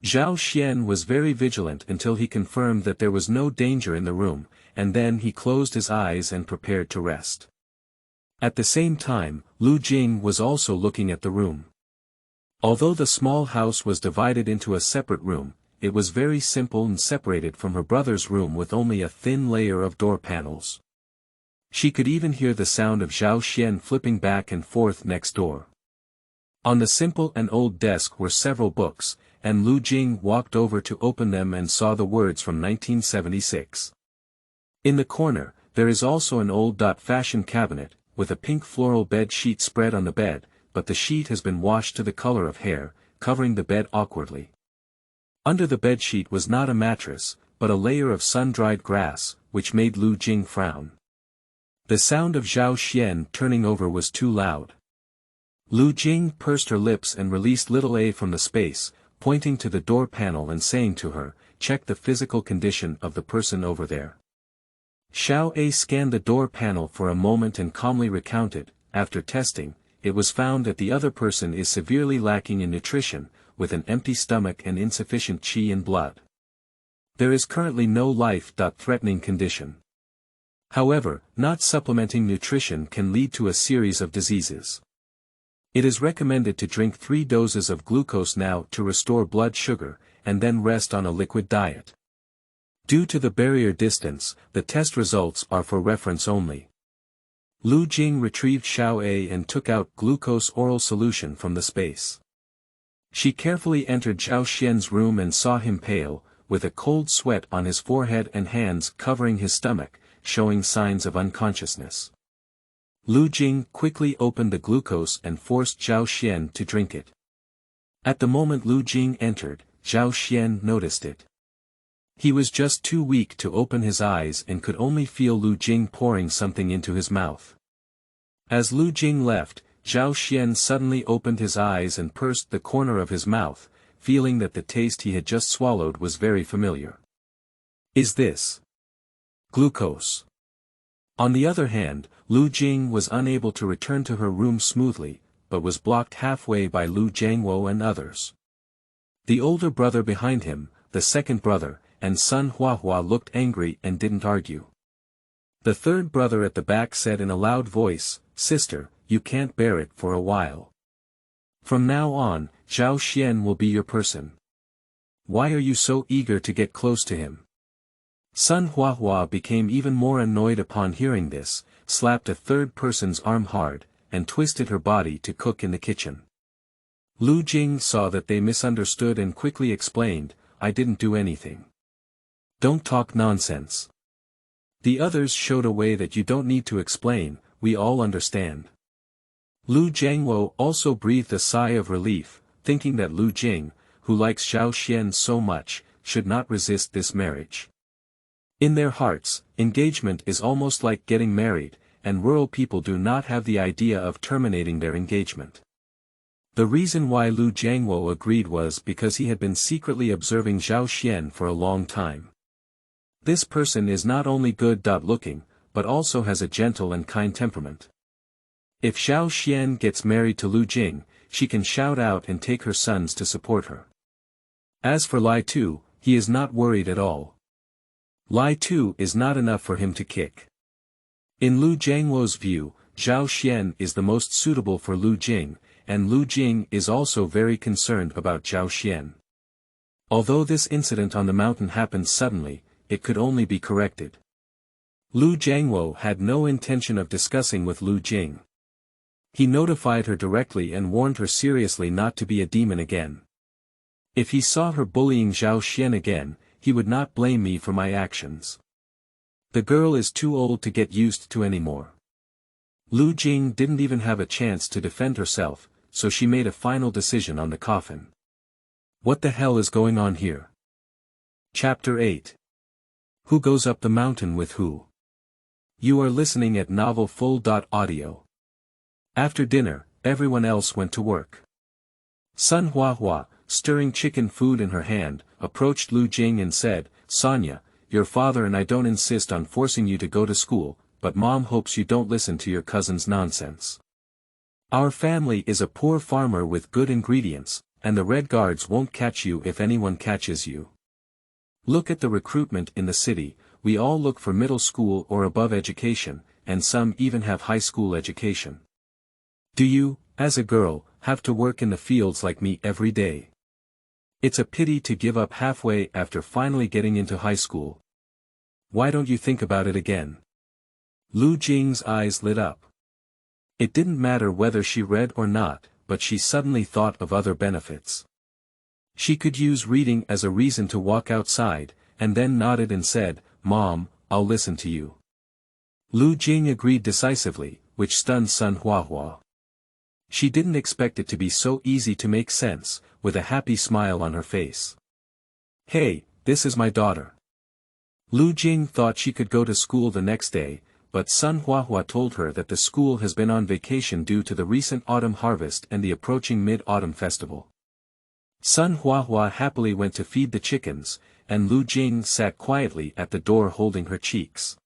Zhao Xian was very vigilant until he confirmed that there was no danger in the room, and then he closed his eyes and prepared to rest. At the same time, Liu Jing was also looking at the room. Although the small house was divided into a separate room, it was very simple and separated from her brother's room with only a thin layer of door panels. She could even hear the sound of Zhao Xuan flipping back and forth next door. On the simple and old desk were several books, and Liu Jing walked over to open them and saw the words from 1976. In the corner, there is also an old-fashioned cabinet, with a pink floral bed sheet spread on the bed, but the sheet has been washed to the color of hair, covering the bed awkwardly. Under the bedsheet was not a mattress, but a layer of sun-dried grass, which made Liu Jing frown. The sound of Zhao Xuan turning over was too loud. Liu Jing pursed her lips and released little A from the space, pointing to the door panel and saying to her, "Check the physical condition of the person over there." Xiao A scanned the door panel for a moment and calmly recounted. After testing, it was found that the other person is severely lacking in nutrition, with an empty stomach and insufficient qi in blood. There is currently no life-threatening condition. However, not supplementing nutrition can lead to a series of diseases. It is recommended to drink 3 doses of glucose now to restore blood sugar, and then rest on a liquid diet. Due to the barrier distance, the test results are for reference only. Liu Jing retrieved Xiao A and took out glucose oral solution from the space. She carefully entered Zhao Xian's room and saw him pale, with a cold sweat on his forehead and hands covering his stomach, showing signs of unconsciousness. Liu Jing quickly opened the glucose and forced Zhao Xuan to drink it. At the moment Liu Jing entered, Zhao Xuan noticed it. He was just too weak to open his eyes and could only feel Liu Jing pouring something into his mouth. As Liu Jing left, Zhao Xuan suddenly opened his eyes and pursed the corner of his mouth, feeling that the taste he had just swallowed was very familiar. Is this glucose? On the other hand, Liu Jing was unable to return to her room smoothly, but was blocked halfway by Liu Jiangwo and others. The older brother behind him, the second brother, and son Huahua looked angry and didn't argue. The third brother at the back said in a loud voice, "Sister, you can't bear it for a while. From now on, Zhao Xuan will be your person. Why are you so eager to get close to him?" Son Huahua became even more annoyed upon hearing this, slapped a third person's arm hard, and twisted her body to cook in the kitchen. Liu Jing saw that they misunderstood and quickly explained, "I didn't do anything. Don't talk nonsense." The others showed a way that you don't need to explain, we all understand. Liu Jiangwo also breathed a sigh of relief, thinking that Liu Jing, who likes Zhao Xuan so much, should not resist this marriage. In their hearts, engagement is almost like getting married, and rural people do not have the idea of terminating their engagement. The reason why Liu Jiangwo agreed was because he had been secretly observing Zhao Xuan for a long time. This person is not only good-looking, but also has a gentle and kind temperament. If Zhao Xuan gets married to Liu Jing, she can shout out and take her sons to support her. As for Lai Tu, he is not worried at all. Lai Tu is not enough for him to kick. In Liu Jiangwo's view, Zhao Xuan is the most suitable for Liu Jing, and Liu Jing is also very concerned about Zhao Xuan. Although this incident on the mountain happened suddenly, it could only be corrected. Liu Jiangwo had no intention of discussing with Liu Jing. He notified her directly and warned her seriously not to be a demon again. If he saw her bullying Zhao Xuan again, he would not blame me for my actions. The girl is too old to get used to anymore. Liu Jing didn't even have a chance to defend herself, so she made a final decision on the coffin. What the hell is going on here? Chapter 8. Who goes up the mountain with who? You are listening at novelfull.audio. After dinner, everyone else went to work. Sun Huahua, stirring chicken food in her hand, approached Liu Jing and said, "Sonia, your father and I don't insist on forcing you to go to school, but Mom hopes you don't listen to your cousin's nonsense. Our family is a poor farmer with good ingredients, and the Red Guards won't catch you if anyone catches you. Look at the recruitment in the city, we all look for middle school or above education, and some even have high school education. Do you, as a girl, have to work in the fields like me every day? It's a pity to give up halfway after finally getting into high school. Why don't you think about it again? Liu Jing's eyes lit up. It didn't matter whether she read or not, but she suddenly thought of other benefits. She could use reading as a reason to walk outside, and then nodded and said, "Mom, I'll listen to you." Liu Jing agreed decisively, which stunned Sun Huahua. She didn't expect it to be so easy to make sense, with a happy smile on her face. "Hey, this is my daughter." Liu Jing thought she could go to school the next day, but Sun Huahua told her that the school has been on vacation due to the recent autumn harvest and the approaching Mid-Autumn Festival. Sun Huahua happily went to feed the chickens, and Liu Jing sat quietly at the door holding her cheeks.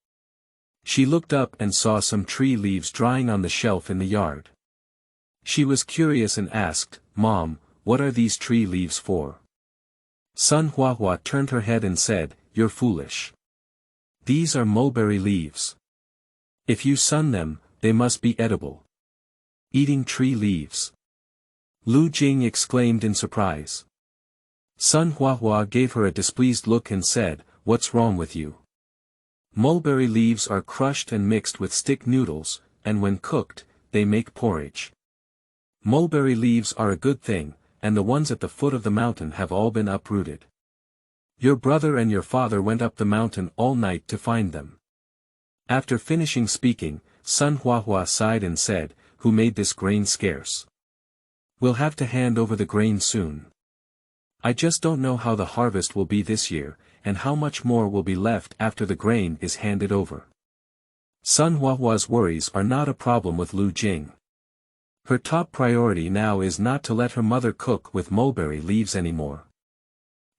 She looked up and saw some tree leaves drying on the shelf in the yard. She was curious and asked, "Mom, what are these tree leaves for?" Sun Huahua turned her head and said, "You're foolish. These are mulberry leaves. If you sun them, they must be edible." "Eating tree leaves?" Liu Jing exclaimed in surprise. Sun Huahua gave her a displeased look and said, "What's wrong with you? Mulberry leaves are crushed and mixed with stick noodles, and when cooked, they make porridge. Mulberry leaves are a good thing, and the ones at the foot of the mountain have all been uprooted. Your brother and your father went up the mountain all night to find them." After finishing speaking, Sun Huahua sighed and said, "Who made this grain scarce? We'll have to hand over the grain soon. I just don't know how the harvest will be this year, and how much more will be left after the grain is handed over." Sun Huahua's worries are not a problem with Liu Jing. Her top priority now is not to let her mother cook with mulberry leaves anymore.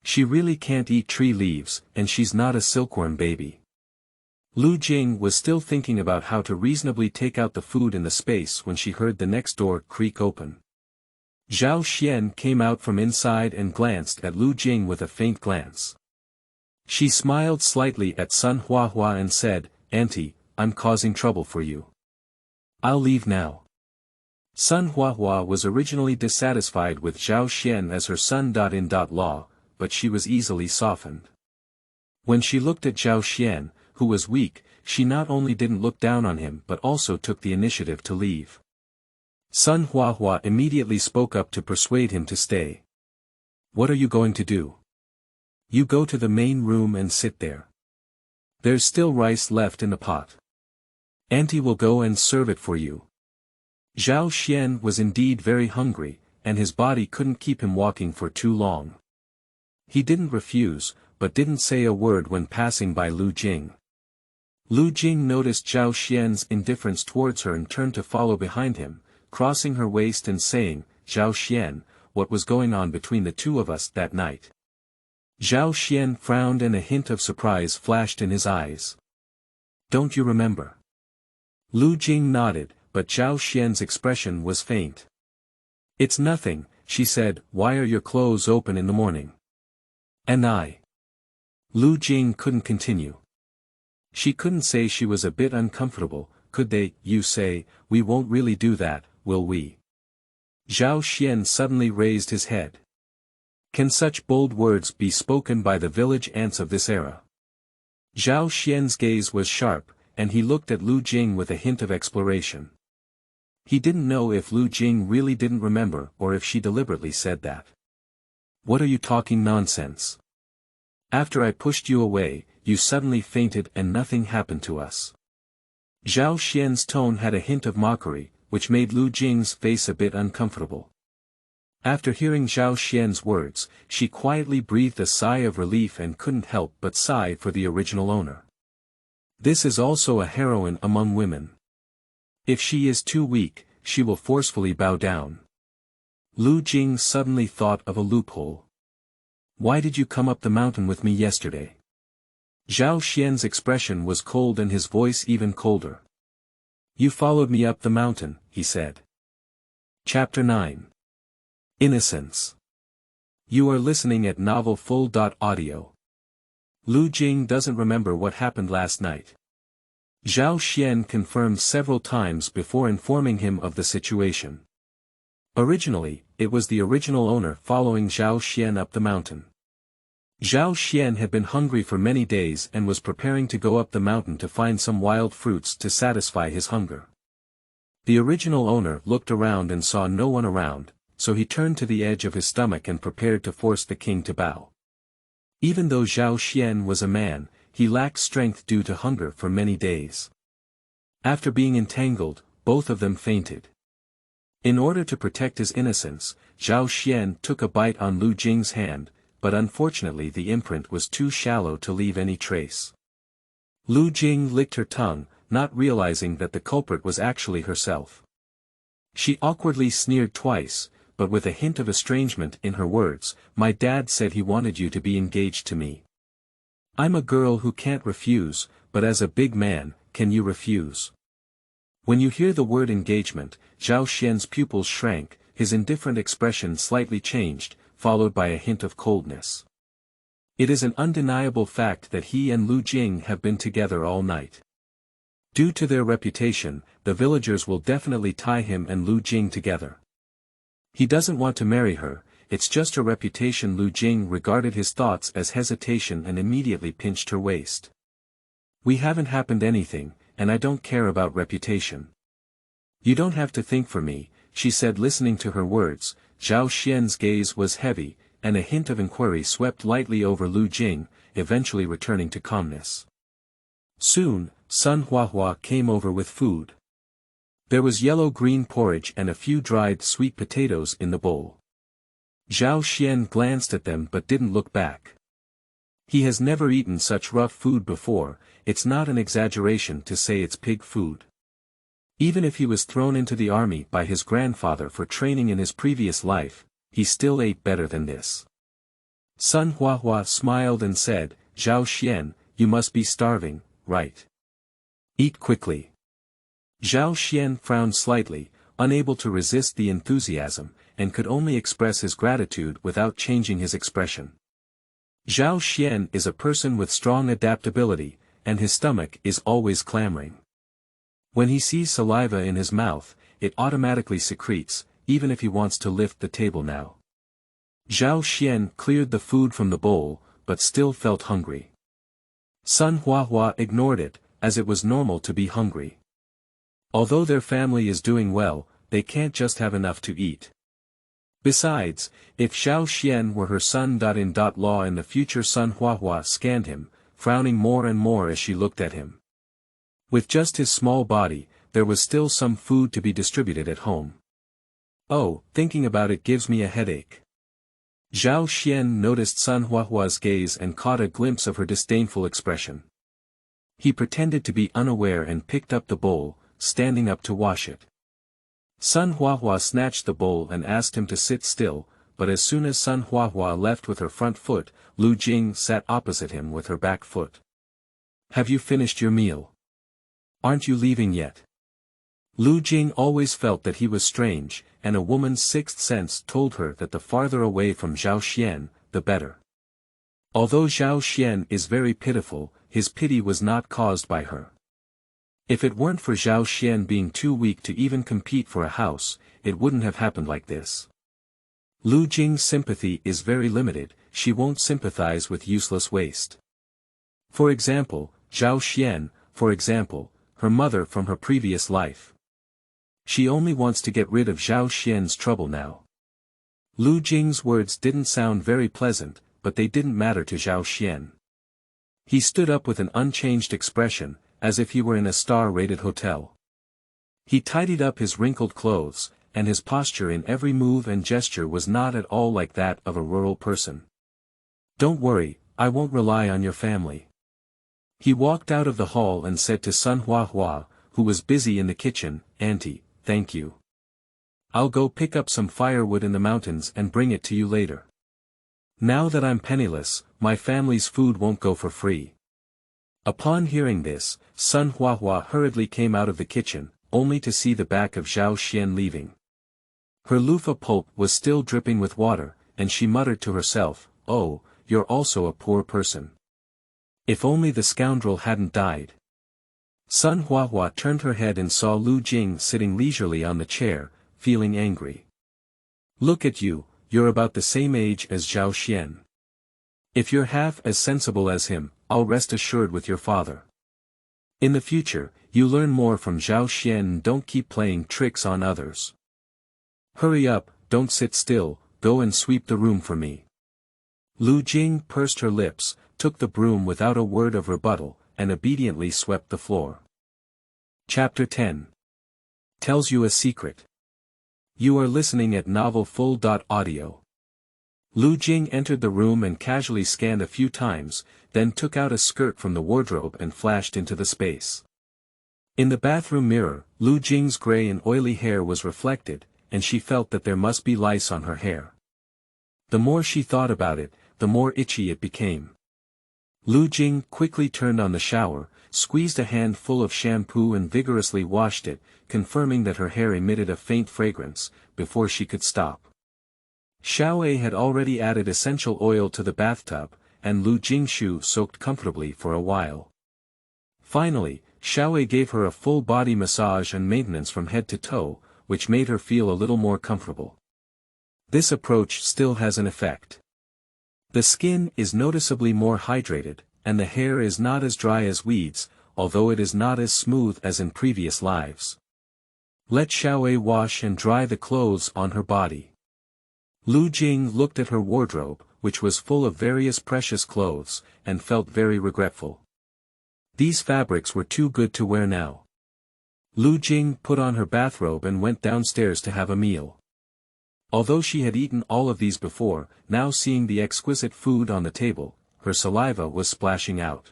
She really can't eat tree leaves, and she's not a silkworm baby. Liu Jing was still thinking about how to reasonably take out the food in the space when she heard the next door creak open. Zhao Xuan came out from inside and glanced at Liu Jing with a faint glance. She smiled slightly at Sun Huahua and said, "Auntie, I'm causing trouble for you. I'll leave now." Sun Huahua was originally dissatisfied with Zhao Xuan as her son-in-law, but she was easily softened. When she looked at Zhao Xuan, who was weak, she not only didn't look down on him but also took the initiative to leave. Sun Huahua immediately spoke up to persuade him to stay. "What are you going to do? You go to the main room and sit there. There's still rice left in the pot. Auntie will go and serve it for you." Zhao Xuan was indeed very hungry, and his body couldn't keep him walking for too long. He didn't refuse, but didn't say a word when passing by Liu Jing. Liu Jing noticed Zhao Xuan's indifference towards her and turned to follow behind him, crossing her waist and saying, "Zhao Xuan, what was going on between the two of us that night?" Zhao Xuan frowned and a hint of surprise flashed in his eyes. "Don't you remember?" Liu Jing nodded, but Zhao Xuan's expression was faint. "It's nothing," she said. "Why are your clothes open in the morning?" "And I?" Liu Jing couldn't continue. She couldn't say she was a bit uncomfortable, could they? "You say, we won't really do that, will we?" Zhao Xuan suddenly raised his head. Can such bold words be spoken by the village ants of this era? Zhao Xuan's gaze was sharp, and he looked at Liu Jing with a hint of exploration. He didn't know if Liu Jing really didn't remember or if she deliberately said that. "What are you talking nonsense? After I pushed you away, you suddenly fainted and nothing happened to us." Zhao Xuan's tone had a hint of mockery, which made Liu Jing's face a bit uncomfortable. After hearing Zhao Xuan's words, she quietly breathed a sigh of relief and couldn't help but sigh for the original owner. This is also a heroine among women. If she is too weak, she will forcefully bow down. Liu Jing suddenly thought of a loophole. "Why did you come up the mountain with me yesterday?" Zhao Xuan's expression was cold and his voice even colder. "You followed me up the mountain," he said. Chapter 9. Innocence. You are listening at novelfull.audio. Liu Jing doesn't remember what happened last night. Zhao Xuan confirmed several times before informing him of the situation. Originally, it was the original owner following Zhao Xuan up the mountain. Zhao Xuan had been hungry for many days and was preparing to go up the mountain to find some wild fruits to satisfy his hunger. The original owner looked around and saw no one around, so he turned to the edge of his stomach and prepared to force the king to bow. Even though Zhao Xuan was a man, he lacked strength due to hunger for many days. After being entangled, both of them fainted. In order to protect his innocence, Zhao Xuan took a bite on Liu Jing's hand, but unfortunately the imprint was too shallow to leave any trace. Liu Jing licked her tongue, not realizing that the culprit was actually herself. She awkwardly sneered twice, but with a hint of estrangement in her words, "My dad said he wanted you to be engaged to me. I'm a girl who can't refuse, but as a big man, can you refuse?" When you hear the word engagement, Zhao Xuan's pupils shrank, his indifferent expression slightly changed, followed by a hint of coldness. It is an undeniable fact that he and Liu Jing have been together all night. Due to their reputation, the villagers will definitely tie him and Liu Jing together. He doesn't want to marry her, it's just her reputation. Liu Jing regarded his thoughts as hesitation and immediately pinched her waist. "We haven't happened anything, and I don't care about reputation. You don't have to think for me," she said, listening to her words. Zhao Xuan's gaze was heavy, and a hint of inquiry swept lightly over Liu Jing, eventually returning to calmness. Soon, Sun Huahua came over with food. There was yellow-green porridge and a few dried sweet potatoes in the bowl. Zhao Xuan glanced at them but didn't look back. He has never eaten such rough food before. It's not an exaggeration to say it's pig food. Even if he was thrown into the army by his grandfather for training in his previous life, he still ate better than this. Sun Huahua smiled and said, "Zhao Xuan, you must be starving, right? Eat quickly." Zhao Xuan frowned slightly, unable to resist the enthusiasm, and could only express his gratitude without changing his expression. Zhao Xuan is a person with strong adaptability, and his stomach is always clamoring. When he sees saliva in his mouth, it automatically secretes, even if he wants to lift the table now. Zhao Xuan cleared the food from the bowl, but still felt hungry. Sun Huahua ignored it, as it was normal to be hungry. Although their family is doing well, they can't just have enough to eat. Besides, if Zhao Xuan were her son-in-law in the future. Sun Huahua scanned him, frowning more and more as she looked at him. With just his small body, there was still some food to be distributed at home. "Oh, thinking about it gives me a headache." Zhao Xuan noticed Sun Huahua's gaze and caught a glimpse of her disdainful expression. He pretended to be unaware and picked up the bowl, standing up to wash it. Sun Huahua snatched the bowl and asked him to sit still, but as soon as Sun Huahua left with her front foot, Liu Jing sat opposite him with her back foot. "Have you finished your meal? Aren't you leaving yet?" Liu Jing always felt that he was strange, and a woman's sixth sense told her that the farther away from Zhao Xuan, the better. Although Zhao Xuan is very pitiful, his pity was not caused by her. If it weren't for Zhao Xuan being too weak to even compete for a house, it wouldn't have happened like this. Liu Jing's sympathy is very limited, she won't sympathize with useless waste. For example, Zhao Xuan, for example, her mother from her previous life. She only wants to get rid of Zhao Xuan's trouble now. Liu Jing's words didn't sound very pleasant, but they didn't matter to Zhao Xuan. He stood up with an unchanged expression, as if he were in a star-rated hotel. He tidied up his wrinkled clothes, and his posture in every move and gesture was not at all like that of a rural person. "Don't worry, I won't rely on your family." He walked out of the hall and said to Sun Huahua, who was busy in the kitchen, "Auntie, thank you. I'll go pick up some firewood in the mountains and bring it to you later. Now that I'm penniless, my family's food won't go for free." Upon hearing this, Sun Huahua hurriedly came out of the kitchen, only to see the back of Zhao Xuan leaving. Her loofah pulp was still dripping with water, and she muttered to herself, "Oh, you're also a poor person." If only the scoundrel hadn't died. Sun Huahua turned her head and saw Liu Jing sitting leisurely on the chair, feeling angry. Look at you, you're about the same age as Zhao Xuan. If you're half as sensible as him, I'll rest assured with your father. In the future, you learn more from Zhao Xuan and don't keep playing tricks on others. Hurry up, don't sit still, go and sweep the room for me. Liu Jing pursed her lips, took the broom without a word of rebuttal, and obediently swept the floor. Chapter 10 Tells you a secret. You are listening at novelfull.audio. Liu Jing entered the room and casually scanned a few times, then took out a skirt from the wardrobe and flashed into the space. In the bathroom mirror, Liu Jing's gray and oily hair was reflected, and she felt that there must be lice on her hair. The more she thought about it, the more itchy it became. Liu Jing quickly turned on the shower, squeezed a handful of shampoo and vigorously washed it, confirming that her hair emitted a faint fragrance, before she could stop. Xiaowei had already added essential oil to the bathtub, and Liu Jing's shoe soaked comfortably for a while. Finally, Xiaowei gave her a full body massage and maintenance from head to toe, which made her feel a little more comfortable. This approach still has an effect. The skin is noticeably more hydrated, and the hair is not as dry as weeds, although it is not as smooth as in previous lives. Let Xiaowei wash and dry the clothes on her body. Liu Jing looked at her wardrobe, which was full of various precious clothes, and felt very regretful. These fabrics were too good to wear now. Liu Jing put on her bathrobe and went downstairs to have a meal. Although she had eaten all of these before, now seeing the exquisite food on the table, her saliva was splashing out.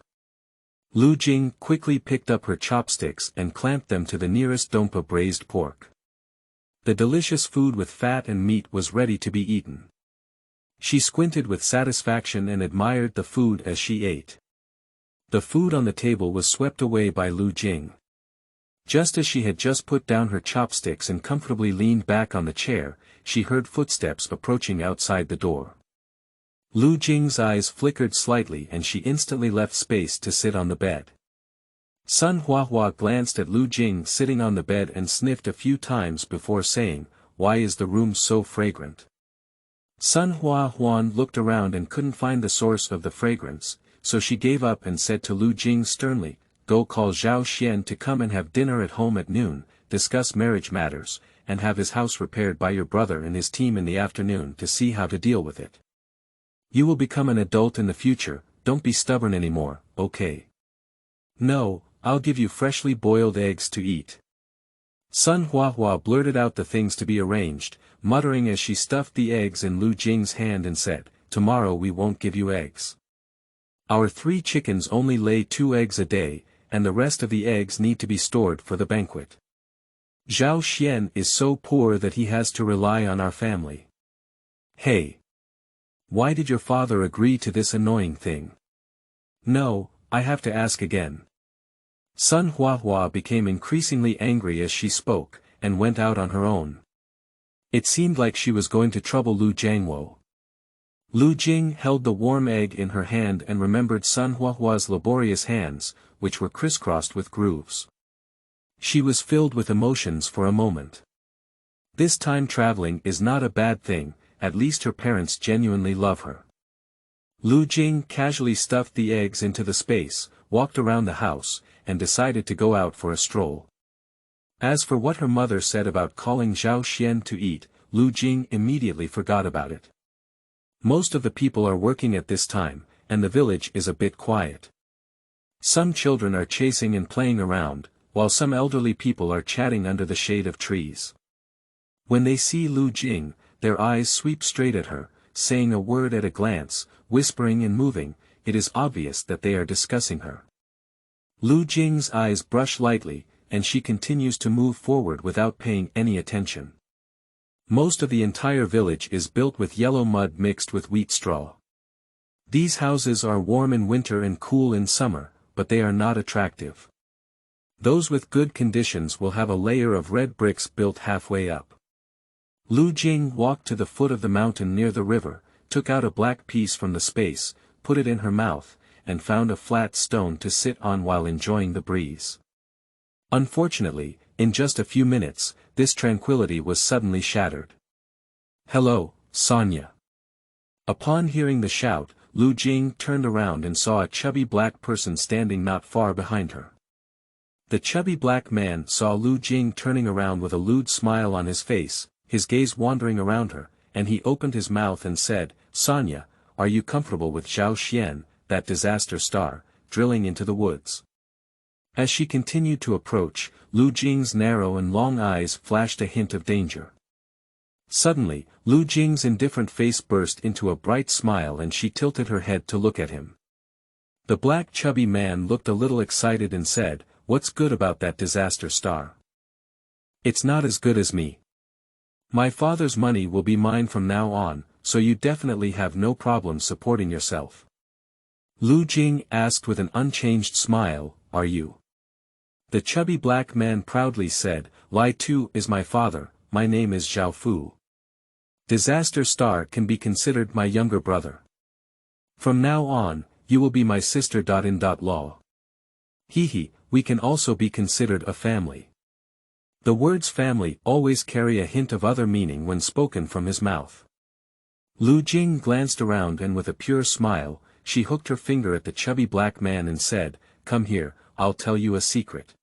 Liu Jing quickly picked up her chopsticks and clamped them to the nearest dompa braised pork. The delicious food with fat and meat was ready to be eaten. She squinted with satisfaction and admired the food as she ate. The food on the table was swept away by Liu Jing. Just as she had just put down her chopsticks and comfortably leaned back on the chair, she heard footsteps approaching outside the door. Liu Jing's eyes flickered slightly and she instantly left space to sit on the bed. Sun Huahua glanced at Liu Jing sitting on the bed and sniffed a few times before saying, "Why is the room so fragrant?" Sun Huahua looked around and couldn't find the source of the fragrance, so she gave up and said to Liu Jing sternly, "Go call Zhao Xuan to come and have dinner at home at noon, discuss marriage matters, and have his house repaired by your brother and his team in the afternoon to see how to deal with it. You will become an adult in the future, don't be stubborn anymore, okay? No, I'll give you freshly boiled eggs to eat." Sun Huahua blurted out the things to be arranged, muttering as she stuffed the eggs in Liu Jing's hand and said, "Tomorrow we won't give you eggs. Our 3 chickens only lay 2 eggs a day, and the rest of the eggs need to be stored for the banquet. Zhao Xuan is so poor that he has to rely on our family. Hey! Why did your father agree to this annoying thing? No, I have to ask again." Sun Huahua became increasingly angry as she spoke, and went out on her own. It seemed like she was going to trouble Liu Jiangwo. Liu Jing held the warm egg in her hand and remembered Sun Huahua's laborious hands, which were crisscrossed with grooves. She was filled with emotions for a moment. This time traveling is not a bad thing, at least her parents genuinely love her. Liu Jing casually stuffed the eggs into the space, walked around the house, and decided to go out for a stroll. As for what her mother said about calling Zhao Xuan to eat, Liu Jing immediately forgot about it. Most of the people are working at this time, and the village is a bit quiet. Some children are chasing and playing around, while some elderly people are chatting under the shade of trees. When they see Liu Jing, their eyes sweep straight at her, saying a word at a glance, whispering and moving. It is obvious that they are discussing her. Liu Jing's eyes brush lightly, and she continues to move forward without paying any attention. Most of the entire village is built with yellow mud mixed with wheat straw. These houses are warm in winter and cool in summer, but they are not attractive. Those with good conditions will have a layer of red bricks built halfway up. Liu Jing walked to the foot of the mountain near the river, took out a black piece from the space, put it in her mouth, and found a flat stone to sit on while enjoying the breeze. Unfortunately, in just a few minutes, this tranquility was suddenly shattered. "Hello, Sonia." Upon hearing the shout, Liu Jing turned around and saw a chubby black person standing not far behind her. The chubby black man saw Liu Jing turning around with a lewd smile on his face, his gaze wandering around her, and he opened his mouth and said, "Sonia, are you comfortable with Zhao Xuan, that disaster star, drilling into the woods?" As she continued to approach, Liu Jing's narrow and long eyes flashed a hint of danger. Suddenly, Liu Jing's indifferent face burst into a bright smile and she tilted her head to look at him. The black chubby man looked a little excited and said, "What's good about that disaster star?" "It's not as good as me. My father's money will be mine from now on, so you definitely have no problem supporting yourself." Liu Jing asked with an unchanged smile, "Are you?" The chubby black man proudly said, "Li Tu is my father, my name is Zhao Fu. Disaster Star can be considered my younger brother. From now on, you will be my sister. Law. Hee, we can also be considered a family." The words family always carry a hint of other meaning when spoken from his mouth. Liu Jing glanced around and with a pure smile, she hooked her finger at the chubby black man and said, "Come here, I'll tell you a secret."